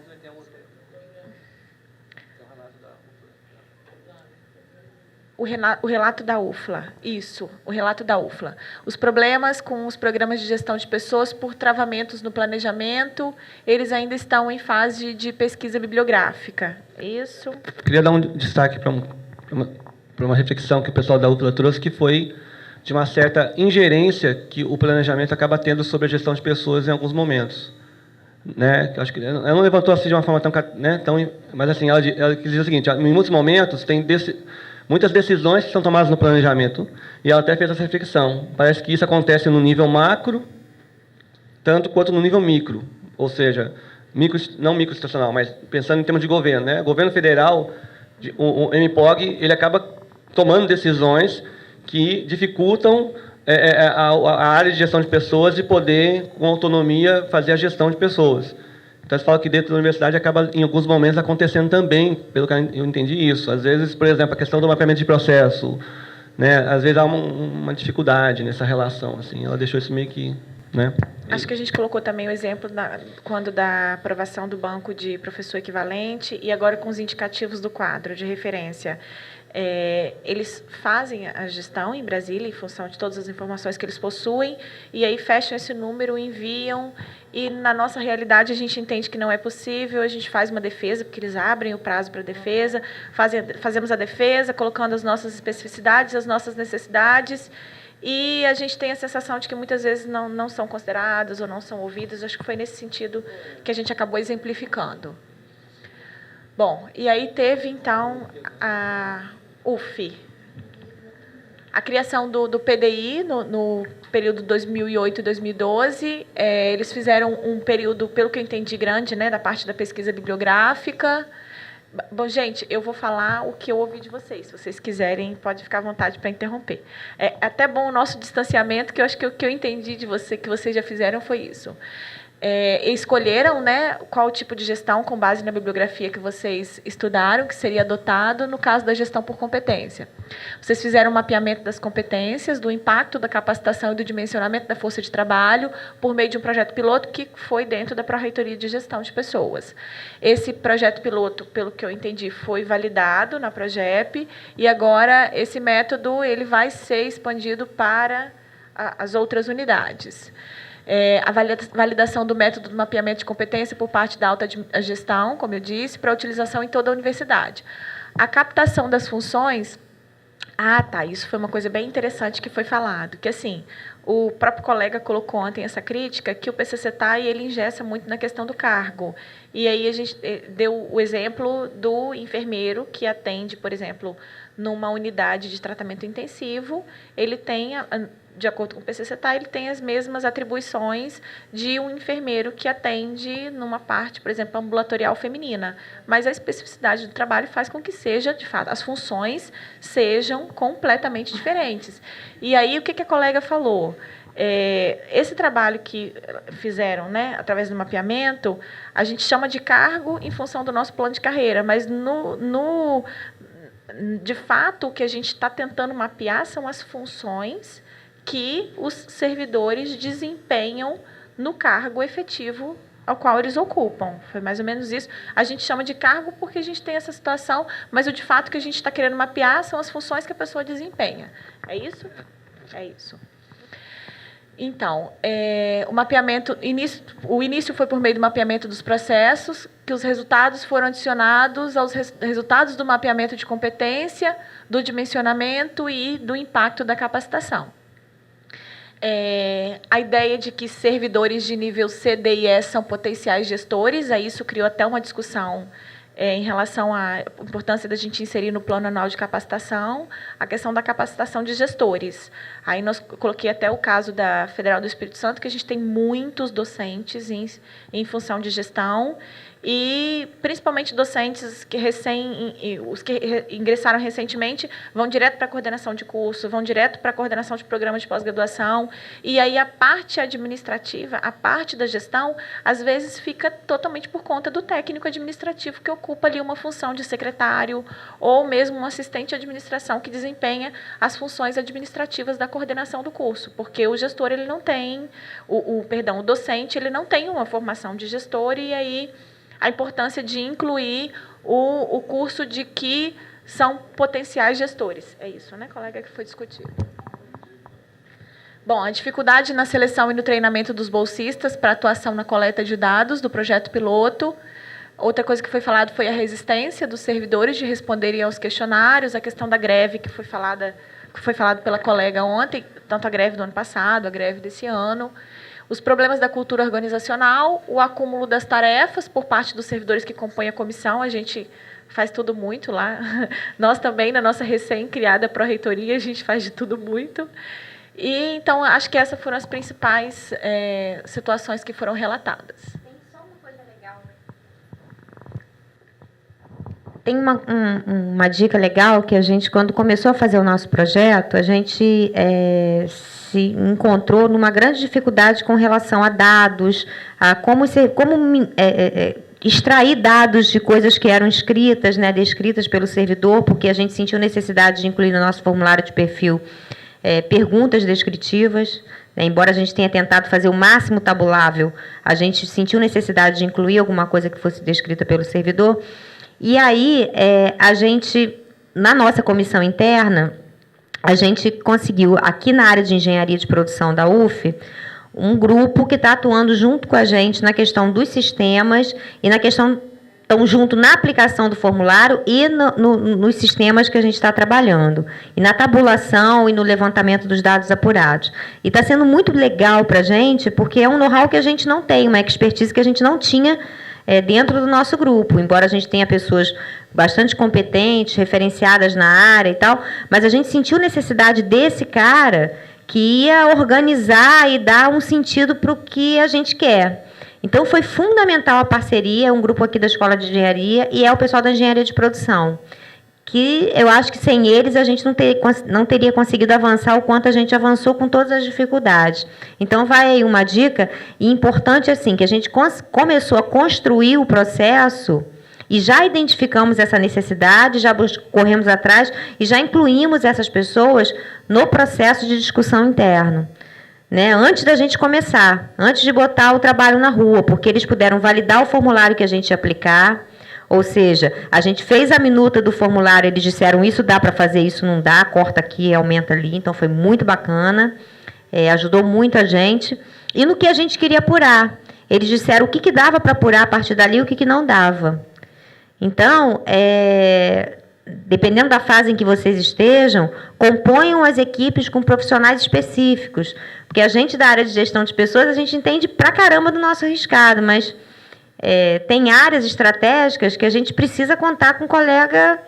O relato da UFLA, isso, o relato da UFLA. Os problemas com os programas de gestão de pessoas por travamentos no planejamento, eles ainda estão em fase de pesquisa bibliográfica. Isso. Eu queria dar um destaque para uma reflexão que o pessoal da UFLA trouxe, que foi de uma certa ingerência que o planejamento acaba tendo sobre a gestão de pessoas em alguns momentos, né? Eu acho que ela não levantou assim de uma forma tão, mas assim ela quis dizer o seguinte: em muitos momentos tem muitas decisões que são tomadas no planejamento, e ela até fez essa reflexão. Parece que isso acontece no nível macro, tanto quanto no nível micro, ou seja, não microestacional, mas pensando em termos de governo, né? O governo federal O MPOG ele acaba tomando decisões que dificultam a área de gestão de pessoas e poder, com autonomia, fazer a gestão de pessoas. Então, você fala que dentro da universidade acaba, em alguns momentos, acontecendo também, pelo que eu entendi isso. Às vezes, por exemplo, a questão do mapeamento de processo, né? Às vezes há uma dificuldade nessa relação. Assim, ela deixou isso meio que... Né? Acho que a gente colocou também o exemplo quando da aprovação do banco de professor equivalente e agora com os indicativos do quadro de referência. Eles fazem a gestão em Brasília, em função de todas as informações que eles possuem, e aí fecham esse número, enviam, e na nossa realidade a gente entende que não é possível, a gente faz uma defesa, porque eles abrem o prazo para a defesa, fazemos a defesa, colocando as nossas especificidades, as nossas necessidades, e a gente tem a sensação de que muitas vezes não são consideradas ou não são ouvidas. Acho que foi nesse sentido que a gente acabou exemplificando. Bom, e aí teve, então, a UF. A criação do PDI no período 2008 e 2012, eles fizeram um período, pelo que eu entendi, grande, né, da parte da pesquisa bibliográfica. Bom, gente, eu vou falar o que eu ouvi de vocês. Se vocês quiserem, pode ficar à vontade para interromper. É até bom o nosso distanciamento, que eu acho que o que eu entendi de você, que vocês já fizeram, foi isso. Escolheram, né, qual tipo de gestão, com base na bibliografia que vocês estudaram, que seria adotado no caso da gestão por competência. Vocês fizeram um mapeamento das competências, do impacto da capacitação e do dimensionamento da força de trabalho por meio de um projeto piloto que foi dentro da Pró-Reitoria de Gestão de Pessoas. Esse projeto piloto, pelo que eu entendi, foi validado na Progep e agora esse método ele vai ser expandido para as outras unidades. A validação do método do mapeamento de competência por parte da alta gestão, como eu disse, para utilização em toda a universidade. A captação das funções... isso foi uma coisa bem interessante que foi falado, que assim, o próprio colega colocou ontem essa crítica, que o PCCTAI ele engessa muito na questão do cargo. E aí a gente deu o exemplo do enfermeiro que atende, por exemplo, numa unidade de tratamento intensivo, ele tem... De acordo com o PCCTAI, ele tem as mesmas atribuições de um enfermeiro que atende numa parte, por exemplo, ambulatorial feminina. Mas a especificidade do trabalho faz com que seja, de fato, as funções sejam completamente diferentes. E aí, o que a colega falou? Esse trabalho que fizeram, né, através do mapeamento, a gente chama de cargo em função do nosso plano de carreira, mas, de fato, o que a gente está tentando mapear são as funções que os servidores desempenham no cargo efetivo ao qual eles ocupam. Foi mais ou menos isso. A gente chama de cargo porque a gente tem essa situação, mas o de fato que a gente está querendo mapear são as funções que a pessoa desempenha. É isso? É isso. Então, o início foi por meio do mapeamento dos processos, que os resultados foram adicionados aos resultados do mapeamento de competência, do dimensionamento e do impacto da capacitação. A ideia de que servidores de nível C, D e E são potenciais gestores, aí isso criou até uma discussão em relação à importância da gente inserir no plano anual de capacitação a questão da capacitação de gestores. Aí coloquei até o caso da Federal do Espírito Santo, que a gente tem muitos docentes em função de gestão, e principalmente docentes que os que ingressaram recentemente vão direto para a coordenação de curso, vão direto para a coordenação de programa de pós-graduação, e aí a parte administrativa, a parte da gestão, às vezes fica totalmente por conta do técnico administrativo que ocupa ali uma função de secretário ou mesmo um assistente de administração que desempenha as funções administrativas da coordenação do curso, porque o gestor ele não tem, o docente ele não tem uma formação de gestor, e aí a importância de incluir o curso de que são potenciais gestores. É isso, né, colega, que foi discutido. Bom, a dificuldade na seleção e no treinamento dos bolsistas para atuação na coleta de dados do projeto piloto. Outra coisa que foi falado foi a resistência dos servidores de responderem aos questionários, a questão da greve que foi falado pela colega ontem, tanto a greve do ano passado, a greve desse ano. Os problemas da cultura organizacional, o acúmulo das tarefas por parte dos servidores que compõem a comissão, a gente faz tudo muito lá. Nós também, na nossa recém-criada Pró-Reitoria, a gente faz de tudo muito. E, então, acho que essas foram as principais situações que foram relatadas. Tem só uma coisa legal, né? Tem uma dica legal que a gente, quando começou a fazer o nosso projeto, a gente se encontrou numa grande dificuldade com relação a dados, a como extrair dados de coisas que eram escritas, né, descritas pelo servidor, porque a gente sentiu necessidade de incluir no nosso formulário de perfil perguntas descritivas. Embora a gente tenha tentado fazer o máximo tabulável, a gente sentiu necessidade de incluir alguma coisa que fosse descrita pelo servidor. E aí, a gente, na nossa comissão interna, a gente conseguiu, aqui na área de engenharia de produção da UF, um grupo que está atuando junto com a gente na questão dos sistemas e na questão, estão junto na aplicação do formulário e nos sistemas que a gente está trabalhando, e na tabulação e no levantamento dos dados apurados. E está sendo muito legal para a gente, porque é um know-how que a gente não tem, uma expertise que a gente não tinha dentro do nosso grupo, embora a gente tenha pessoas bastante competentes, referenciadas na área e tal, mas a gente sentiu necessidade desse cara que ia organizar e dar um sentido para o que a gente quer. Então, foi fundamental a parceria, um grupo aqui da Escola de Engenharia, e é o pessoal da Engenharia de Produção, que eu acho que sem eles a gente não teria conseguido avançar o quanto a gente avançou com todas as dificuldades. Então, vai aí uma dica, e importante assim, que a gente começou a construir o processo e já identificamos essa necessidade, já corremos atrás e já incluímos essas pessoas no processo de discussão interno. Né, antes da gente começar, antes de botar o trabalho na rua, porque eles puderam validar o formulário que a gente ia aplicar, ou seja, a gente fez a minuta do formulário, eles disseram isso dá para fazer, isso não dá, corta aqui, aumenta ali, então foi muito bacana, ajudou muito a gente. E no que a gente queria apurar, eles disseram o que dava para apurar a partir dali e o que não dava. Então, dependendo da fase em que vocês estejam, componham as equipes com profissionais específicos, porque a gente da área de gestão de pessoas, a gente entende pra caramba do nosso riscado, mas tem áreas estratégicas que a gente precisa contar com um colega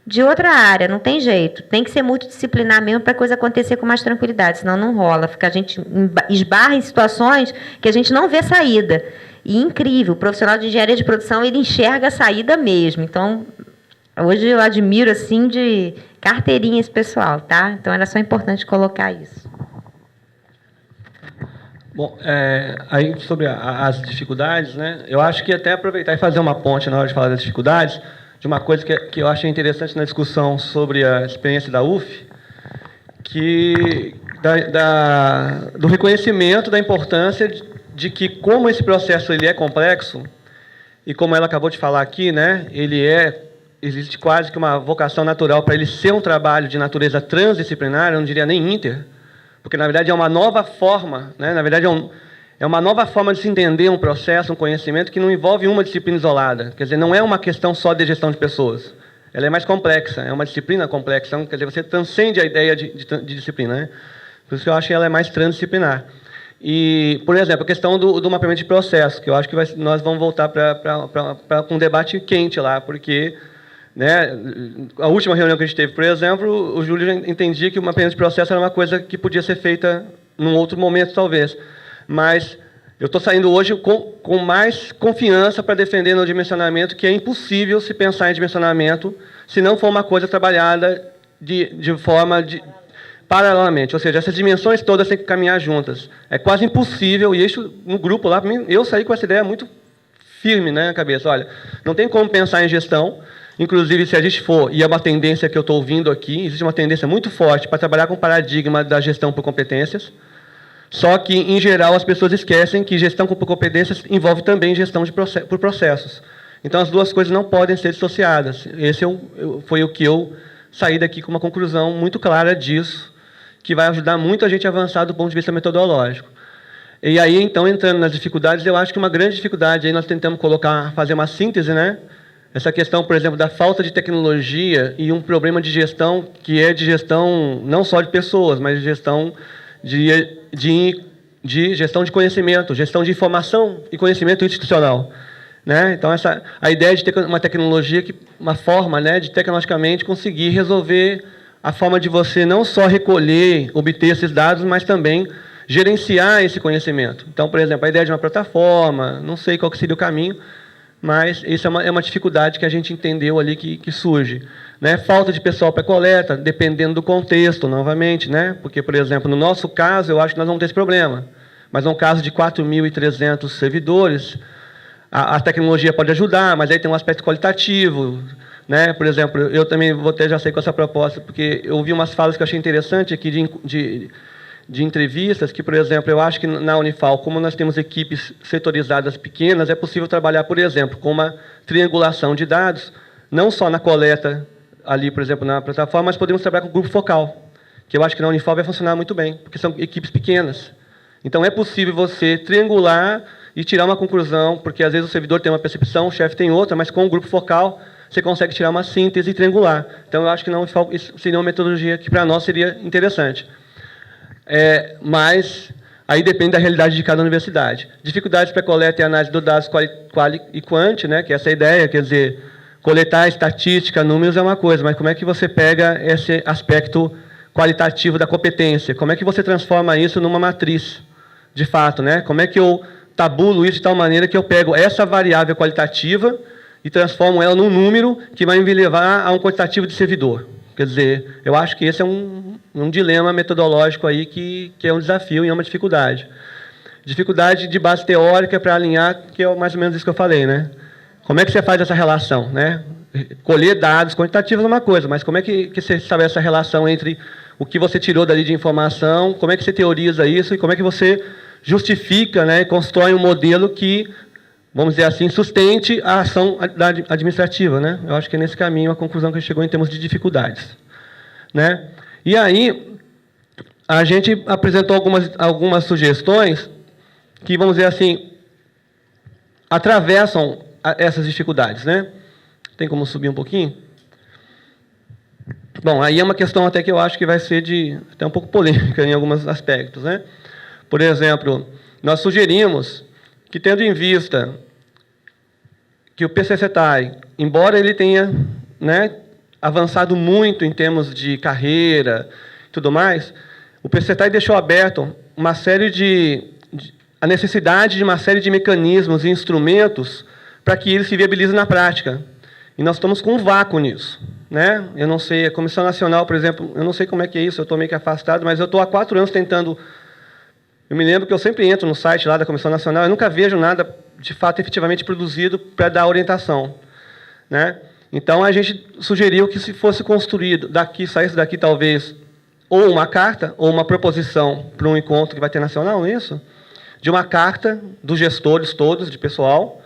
de outra área, não tem jeito, tem que ser multidisciplinar mesmo para a coisa acontecer com mais tranquilidade, senão não rola, a gente esbarra em situações que a gente não vê saída. E incrível, o profissional de engenharia de produção, ele enxerga a saída mesmo, então hoje eu admiro, assim, de carteirinha esse pessoal, tá? Então, era só importante colocar isso. Bom, aí sobre as dificuldades, né? Eu acho que até aproveitar e fazer uma ponte na hora de falar das dificuldades, de uma coisa que eu achei interessante na discussão sobre a experiência da UF, que do reconhecimento da importância de que, como esse processo ele é complexo, e como ela acabou de falar aqui, né? Existe quase que uma vocação natural para ele ser um trabalho de natureza transdisciplinar, eu não diria nem inter, porque, na verdade, é uma nova forma, né? Na verdade, é uma nova forma de se entender um processo, um conhecimento que não envolve uma disciplina isolada. Quer dizer, não é uma questão só de gestão de pessoas. Ela é mais complexa, é uma disciplina complexa. Quer dizer, você transcende a ideia de disciplina, né? Por isso que eu acho que ela é mais transdisciplinar. E, por exemplo, a questão do mapeamento de processo, que eu acho que nós vamos voltar para um debate quente lá, porque, né, a última reunião que a gente teve, por exemplo, o Júlio entendia que o mapeamento de processo era uma coisa que podia ser feita num outro momento, talvez. Mas eu estou saindo hoje com mais confiança para defender no dimensionamento, que é impossível se pensar em dimensionamento se não for uma coisa trabalhada de forma paralelamente, ou seja, essas dimensões todas têm que caminhar juntas. É quase impossível, e isso no grupo lá, eu saí com essa ideia muito firme, né, na cabeça. Olha, não tem como pensar em gestão, inclusive se a gente for, e é uma tendência que eu estou ouvindo aqui, existe uma tendência muito forte para trabalhar com o paradigma da gestão por competências, só que, em geral, as pessoas esquecem que gestão por competências envolve também gestão por processos. Então, as duas coisas não podem ser dissociadas. Esse foi o que eu saí daqui com uma conclusão muito clara disso, que vai ajudar muito a gente a avançar do ponto de vista metodológico. E aí, então, entrando nas dificuldades, eu acho que uma grande dificuldade, aí nós tentamos fazer uma síntese, né? Essa questão, por exemplo, da falta de tecnologia e um problema de gestão, que é de gestão não só de pessoas, mas de gestão de gestão de conhecimento, gestão de informação e conhecimento institucional. Né? Então, a ideia de ter uma tecnologia, uma forma, né, de tecnologicamente conseguir resolver a forma de você não só recolher, obter esses dados, mas também gerenciar esse conhecimento. Então, por exemplo, a ideia de uma plataforma, não sei qual que seria o caminho, mas isso é uma dificuldade que a gente entendeu ali que surge. Né? Falta de pessoal para coleta, dependendo do contexto, novamente, né? Porque, por exemplo, no nosso caso, eu acho que nós vamos ter esse problema, mas no caso de 4.300 servidores, a tecnologia pode ajudar, mas aí tem um aspecto qualitativo. Né? Por exemplo, eu também já sei com essa proposta, porque eu ouvi umas falas que eu achei interessante aqui de entrevistas, que, por exemplo, eu acho que na Unifal, como nós temos equipes setorizadas pequenas, é possível trabalhar, por exemplo, com uma triangulação de dados, não só na coleta, ali, por exemplo, na plataforma, mas podemos trabalhar com o grupo focal, que eu acho que na Unifal vai funcionar muito bem, porque são equipes pequenas. Então, é possível você triangular e tirar uma conclusão, porque às vezes o servidor tem uma percepção, o chefe tem outra, mas com o grupo focal você consegue tirar uma síntese triangular. Então, eu acho que na Unifal isso seria uma metodologia que para nós seria interessante. Mas aí depende da realidade de cada universidade. Dificuldades para coleta e análise dos dados quali e quant, né, que é essa ideia, quer dizer, coletar estatística, números é uma coisa, mas como é que você pega esse aspecto qualitativo da competência? Como é que você transforma isso numa matriz, de fato, né? Como é que eu tabulo isso de tal maneira que eu pego essa variável qualitativa e transformo ela num número que vai me levar a um quantitativo de servidor? Quer dizer, eu acho que esse é um dilema metodológico aí que é um desafio e é uma dificuldade. Dificuldade de base teórica para alinhar, que é mais ou menos isso que eu falei, né? Como é que você faz essa relação, né? Colher dados quantitativos é uma coisa, mas como é que você estabelece essa relação entre o que você tirou dali de informação, como é que você teoriza isso e como é que você justifica, né, constrói um modelo que, vamos dizer assim, sustente a ação administrativa, né? Eu acho que é nesse caminho a conclusão que a gente chegou em termos de dificuldades, né? E aí a gente apresentou algumas sugestões que, vamos dizer assim, atravessam essas dificuldades, né? Tem como subir um pouquinho? Bom, aí é uma questão até que eu acho que vai ser até um pouco polêmica em alguns aspectos, né? Por exemplo, nós sugerimos que, tendo em vista que o PCCETAI, embora ele tenha, né, avançado muito em termos de carreira e tudo mais, o PCCETAI deixou aberto uma série a necessidade de uma série de mecanismos e instrumentos para que ele se viabilize na prática. E nós estamos com um vácuo nisso, né? Eu não sei, a Comissão Nacional, por exemplo, eu não sei como é que é isso, eu estou meio que afastado, mas eu estou há 4 anos tentando. Eu me lembro que eu sempre entro no site lá da Comissão Nacional, eu nunca vejo nada, de fato, efetivamente produzido para dar orientação, né? Então, a gente sugeriu que, se fosse construído, saísse daqui, talvez, ou uma carta, ou uma proposição para um encontro que vai ter nacional, não é isso? De uma carta dos gestores todos, de pessoal,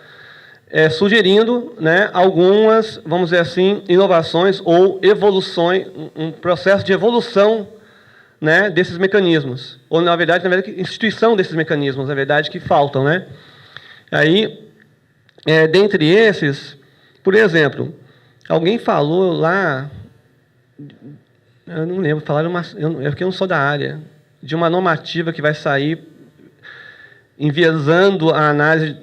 sugerindo, né, algumas, vamos dizer assim, inovações ou evoluções, um processo de evolução, né, desses mecanismos. Ou, na verdade, instituição desses mecanismos, na verdade, que faltam, né? Aí, dentre esses, por exemplo, alguém falou lá, eu não lembro, falaram porque eu não sou da área, de uma normativa que vai sair enviesando a análise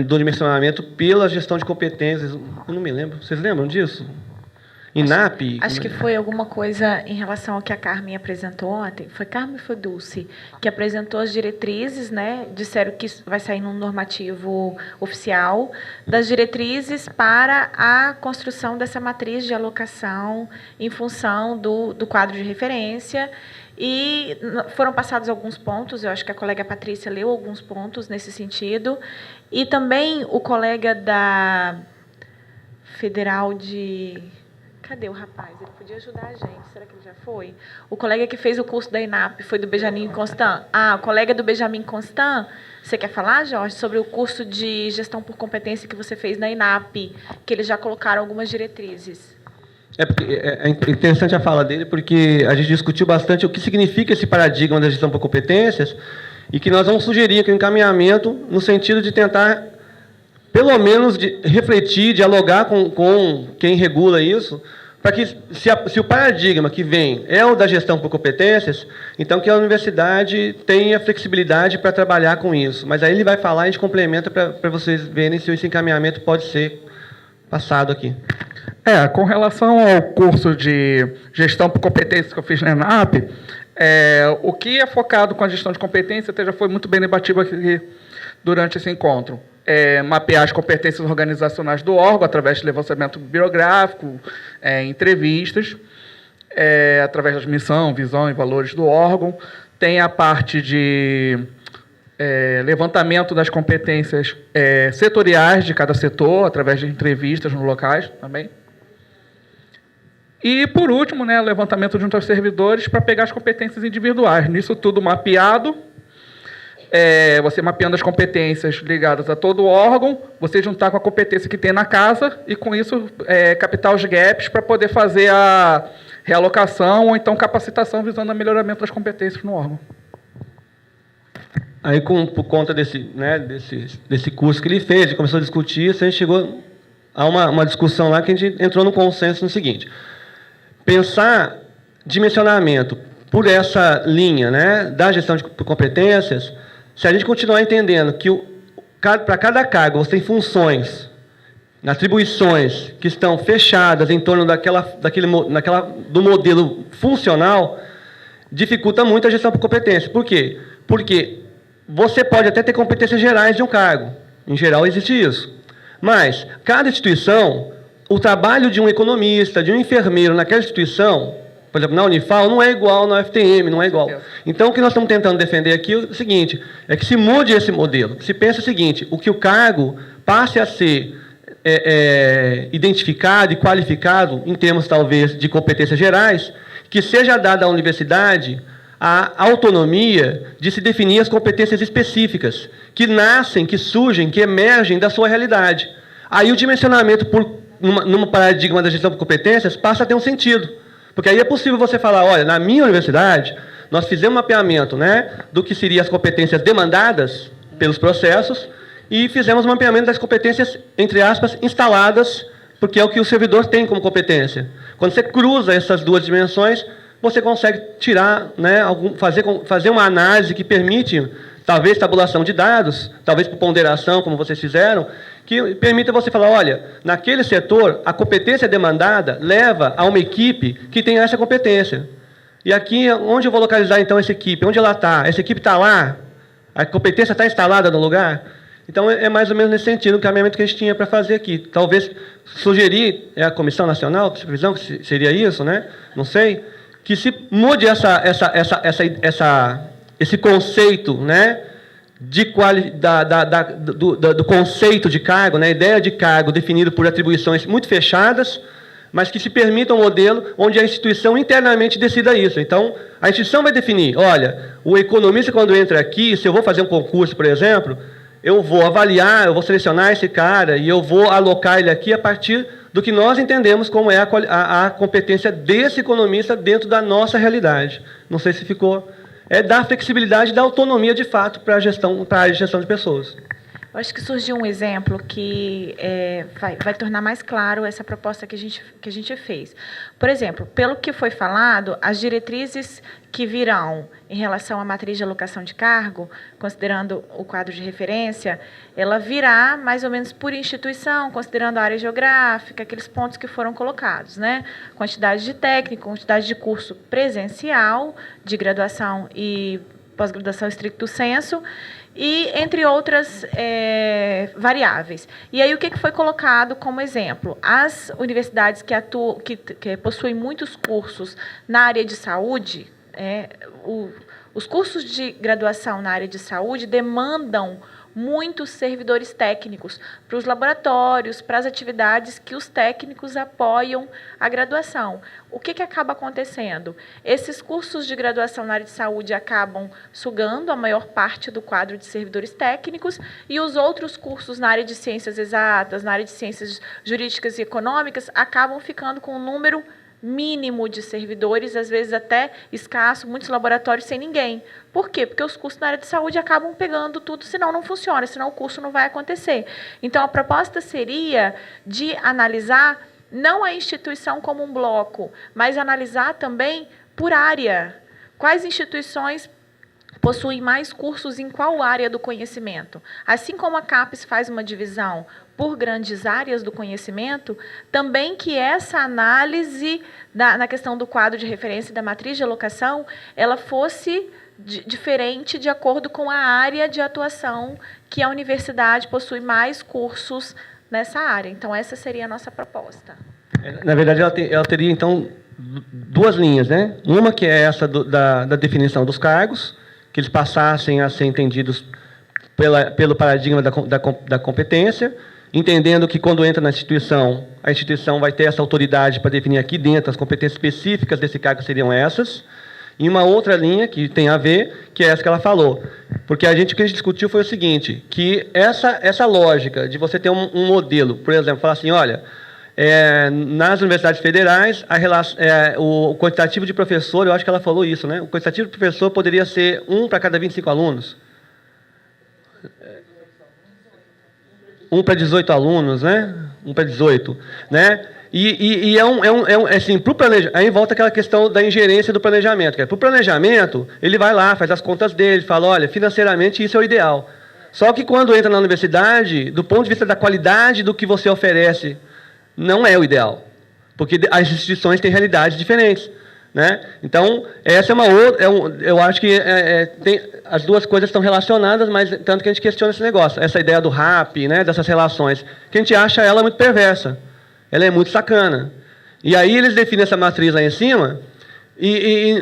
do dimensionamento pela gestão de competências. Eu não me lembro. Vocês lembram disso? INAP? Acho que foi alguma coisa em relação ao que a Carmen apresentou ontem. Foi Carmen ou foi Dulce? Que apresentou as diretrizes, né? Disseram que isso vai sair num normativo oficial, das diretrizes para a construção dessa matriz de alocação em função do quadro de referência. E foram passados alguns pontos, eu acho que a colega Patrícia leu alguns pontos nesse sentido. E também o colega da Federal de... Cadê o rapaz? Ele podia ajudar a gente. Será que ele já foi? O colega que fez o curso da INAP foi do Benjamin Constant. O colega do Benjamin Constant. Você quer falar, Jorge, sobre o curso de gestão por competência que você fez na INAP, que eles já colocaram algumas diretrizes? É interessante a fala dele, porque a gente discutiu bastante o que significa esse paradigma da gestão por competências e que nós vamos sugerir aqui um encaminhamento no sentido de tentar, pelo menos, refletir, dialogar com quem regula isso, para que, se o paradigma que vem é o da gestão por competências, então que a universidade tenha flexibilidade para trabalhar com isso. Mas aí ele vai falar e a gente complementa para vocês verem se esse encaminhamento pode ser passado aqui. Com relação ao curso de gestão por competências que eu fiz na ENAP, o que é focado com a gestão de competência até já foi muito bem debatido aqui durante esse encontro. mapear as competências organizacionais do órgão através de levantamento bibliográfico, entrevistas, através da missão, visão e valores do órgão. Tem a parte de levantamento das competências setoriais de cada setor, através de entrevistas nos locais também. E, por último, o levantamento junto aos servidores para pegar as competências individuais. Nisso tudo mapeado, você mapeando as competências ligadas a todo o órgão, você juntar com a competência que tem na casa e, com isso, captar os gaps para poder fazer a realocação ou, então, capacitação visando o melhoramento das competências no órgão. Aí, por conta desse curso que ele fez, ele começou a discutir isso, a gente chegou a uma discussão lá que a gente entrou no consenso no seguinte: pensar dimensionamento por essa linha, da gestão de competências, se a gente continuar entendendo que para cada cargo você tem funções, atribuições que estão fechadas em torno do modelo funcional, dificulta muito a gestão por competência. Por quê? Porque você pode até ter competências gerais de um cargo. Em geral, existe isso. Mas, cada instituição, o trabalho de um economista, de um enfermeiro naquela instituição, por exemplo, na Unifal, não é igual na UFTM, não é igual. Então, o que nós estamos tentando defender aqui é o seguinte, é que se mude esse modelo, que se pense o seguinte, que o cargo passe a ser identificado e qualificado, em termos, talvez, de competências gerais, que seja dada à universidade a autonomia de se definir as competências específicas, que nascem, que surgem, que emergem da sua realidade. Aí o dimensionamento num paradigma da gestão por competências passa a ter um sentido. Porque aí é possível você falar, olha, na minha universidade, nós fizemos um mapeamento do que seriam as competências demandadas pelos processos e fizemos um mapeamento das competências, entre aspas, instaladas, porque é o que o servidor tem como competência. Quando você cruza essas duas dimensões, você consegue tirar, fazer uma análise que permite, talvez, tabulação de dados, talvez por ponderação, como vocês fizeram, que permita você falar, olha, naquele setor, a competência demandada leva a uma equipe que tem essa competência. E aqui, onde eu vou localizar, então, essa equipe? Onde ela está? Essa equipe está lá? A competência está instalada no lugar? Então, é mais ou menos nesse sentido o caminhamento que a gente tinha para fazer aqui. Talvez sugerir, a Comissão Nacional de Supervisão, que seria isso, não sei, que se mude esse conceito, do conceito de cargo, a ideia de cargo definido por atribuições muito fechadas, mas que se permita um modelo onde a instituição internamente decida isso. Então, a instituição vai definir, olha, o economista, quando entra aqui, se eu vou fazer um concurso, por exemplo, eu vou avaliar, eu vou selecionar esse cara e eu vou alocar ele aqui a partir do que nós entendemos como é a competência desse economista dentro da nossa realidade. Não sei se ficou... dar flexibilidade e dar autonomia, de fato, para a área de gestão de pessoas. Eu acho que surgiu um exemplo que vai tornar mais claro essa proposta que a gente fez. Por exemplo, pelo que foi falado, as diretrizes que virão em relação à matriz de alocação de cargo, considerando o quadro de referência, ela virá mais ou menos por instituição, considerando a área geográfica, aqueles pontos que foram colocados, quantidade de técnico, quantidade de curso presencial, de graduação e pós-graduação estricto sensu, e entre outras variáveis. E aí o que foi colocado como exemplo? As universidades que possuem muitos cursos na área de saúde, os cursos de graduação na área de saúde demandam muitos servidores técnicos para os laboratórios, para as atividades que os técnicos apoiam a graduação. O que acaba acontecendo? Esses cursos de graduação na área de saúde acabam sugando a maior parte do quadro de servidores técnicos e os outros cursos na área de ciências exatas, na área de ciências jurídicas e econômicas, acabam ficando com um número mínimo de servidores, às vezes até escasso, muitos laboratórios sem ninguém. Por quê? Porque os cursos na área de saúde acabam pegando tudo, senão não funciona, senão o curso não vai acontecer. Então, a proposta seria de analisar não a instituição como um bloco, mas analisar também por área. Quais instituições possuem mais cursos em qual área do conhecimento? Assim como a CAPES faz uma divisão por grandes áreas do conhecimento, também que essa análise na questão do quadro de referência e da matriz de alocação, ela fosse diferente de acordo com a área de atuação que a universidade possui mais cursos nessa área. Então, essa seria a nossa proposta. Na verdade, ela teria, então, duas linhas, né? Uma que é essa da definição dos cargos, que eles passassem a ser entendidos pelo paradigma da competência, entendendo que, quando entra na instituição, a instituição vai ter essa autoridade para definir aqui dentro as competências específicas desse cargo seriam essas. E uma outra linha que tem a ver, que é essa que ela falou. Porque o que a gente discutiu foi o seguinte, que essa lógica de você ter um modelo, por exemplo, falar assim, olha, nas universidades federais, o quantitativo de professor, eu acho que ela falou isso, né? O quantitativo de professor poderia ser 1 para cada 25 alunos. 1 para 18 alunos, né? 1 para 18, né? E assim, para o planejamento, aí volta aquela questão da ingerência do planejamento. Para o planejamento, ele vai lá, faz as contas dele, fala, olha, financeiramente isso é o ideal. Só que quando entra na universidade, do ponto de vista da qualidade do que você oferece, não é o ideal. Porque as instituições têm realidades diferentes. Né? Então, essa é uma outra. Eu acho que as duas coisas estão relacionadas, mas tanto que a gente questiona esse negócio. Essa ideia do RAP, né, dessas relações, que a gente acha ela muito perversa. Ela é muito sacana. E aí eles definem essa matriz lá em cima,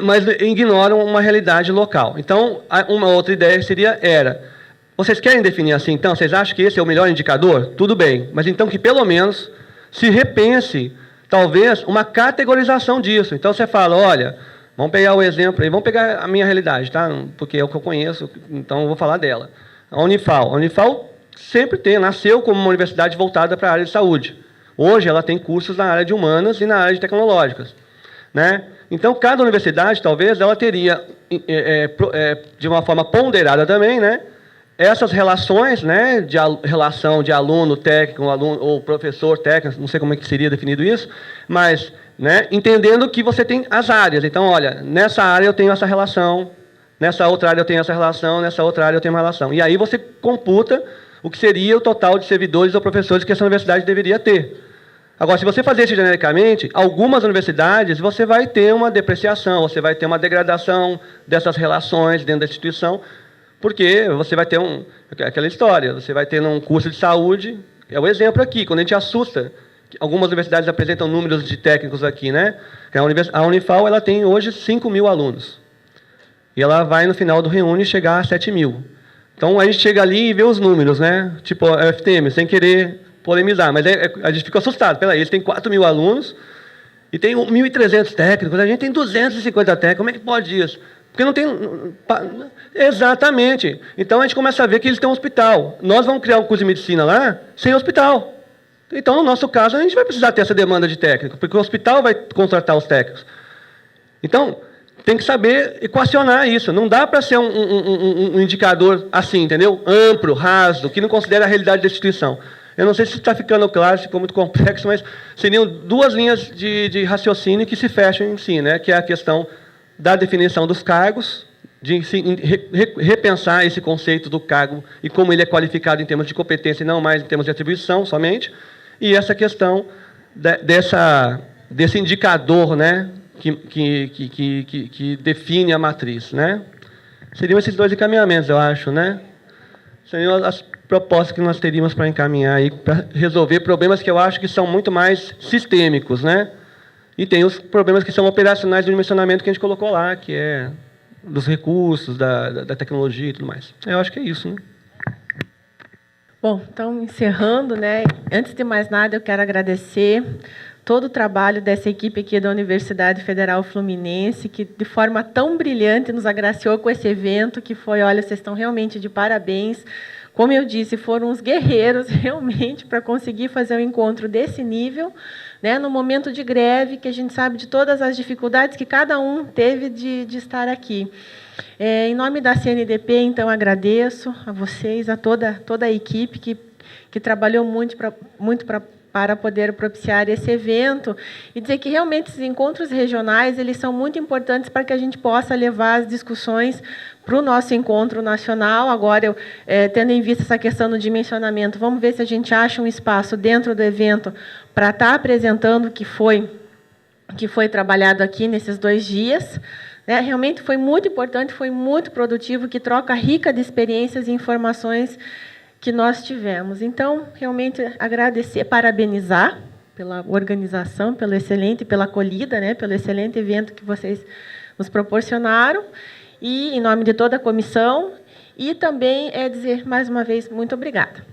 mas ignoram uma realidade local. Então, uma outra ideia era, vocês querem definir assim, então? Vocês acham que esse é o melhor indicador? Tudo bem, mas então que pelo menos se repense, talvez, uma categorização disso. Então, você fala, olha, vamos pegar o exemplo aí, vamos pegar a minha realidade, tá? Porque é o que eu conheço, então eu vou falar dela. A Unifal. A Unifal sempre nasceu como uma universidade voltada para a área de saúde. Hoje, ela tem cursos na área de humanas e na área de tecnológicas. Né? Então, cada universidade, talvez, ela teria, de uma forma ponderada também, né, essas relações, né, relação de aluno técnico, aluno, ou professor técnico, não sei como é que seria definido isso, mas, né, entendendo que você tem as áreas. Então, olha, nessa área eu tenho essa relação, nessa outra área eu tenho essa relação, nessa outra área eu tenho uma relação. E aí você computa o que seria o total de servidores ou professores que essa universidade deveria ter. Agora, se você fazer isso genericamente, algumas universidades você vai ter uma depreciação, você vai ter uma degradação dessas relações dentro da instituição, porque você vai ter aquela história, você vai ter um curso de saúde, é o exemplo aqui, quando a gente assusta, algumas universidades apresentam números de técnicos aqui, né? A Unifal ela tem hoje 5.000 alunos, e ela vai no final do Reúne chegar a 7.000. Então a gente chega ali e vê os números, né? Tipo a FTM, sem querer polemizar, mas a gente fica assustado. Peraí, eles têm 4.000 alunos e tem 1.300 técnicos, a gente tem 250 técnicos, como é que pode isso? Porque não tem... Exatamente. Então, a gente começa a ver que eles têm um hospital. Nós vamos criar um curso de medicina lá sem hospital. Então, no nosso caso, a gente vai precisar ter essa demanda de técnico, porque o hospital vai contratar os técnicos. Então, tem que saber equacionar isso. Não dá para ser um indicador assim, entendeu? Amplo, raso, que não considera a realidade da instituição. Eu não sei se está ficando claro, se ficou muito complexo, mas seriam duas linhas de raciocínio que se fecham em si, né? Que é a questão da definição dos cargos, de repensar esse conceito do cargo e como ele é qualificado em termos de competência e não mais em termos de atribuição somente, e essa questão desse indicador, né? Que define a matriz, né? Seriam esses dois encaminhamentos, eu acho, né? Seriam as propostas que nós teríamos para encaminhar aí, para resolver problemas que eu acho que são muito mais sistêmicos, né? E tem os problemas que são operacionais do dimensionamento que a gente colocou lá, que é dos recursos, da tecnologia e tudo mais. Eu acho que é isso, né? Bom, então, encerrando, né? Antes de mais nada, eu quero agradecer todo o trabalho dessa equipe aqui da Universidade Federal Fluminense, que de forma tão brilhante nos agraciou com esse evento, que foi, olha, vocês estão realmente de parabéns. Como eu disse, foram uns guerreiros realmente para conseguir fazer um encontro desse nível, né, no momento de greve, que a gente sabe de todas as dificuldades que cada um teve de estar aqui. Em nome da CNDP, então, agradeço a vocês, a toda a equipe que trabalhou muito para poder propiciar esse evento, e dizer que realmente esses encontros regionais eles são muito importantes para que a gente possa levar as discussões para o nosso encontro nacional. Agora, tendo em vista essa questão do dimensionamento, vamos ver se a gente acha um espaço dentro do evento para estar apresentando o que foi trabalhado aqui nesses 2 dias, né? Realmente foi muito importante, foi muito produtivo, que troca rica de experiências e informações que nós tivemos. Então, realmente agradecer, parabenizar pela organização, pela acolhida, né? Pelo excelente evento que vocês nos proporcionaram, e em nome de toda a comissão, e também dizer mais uma vez muito obrigada.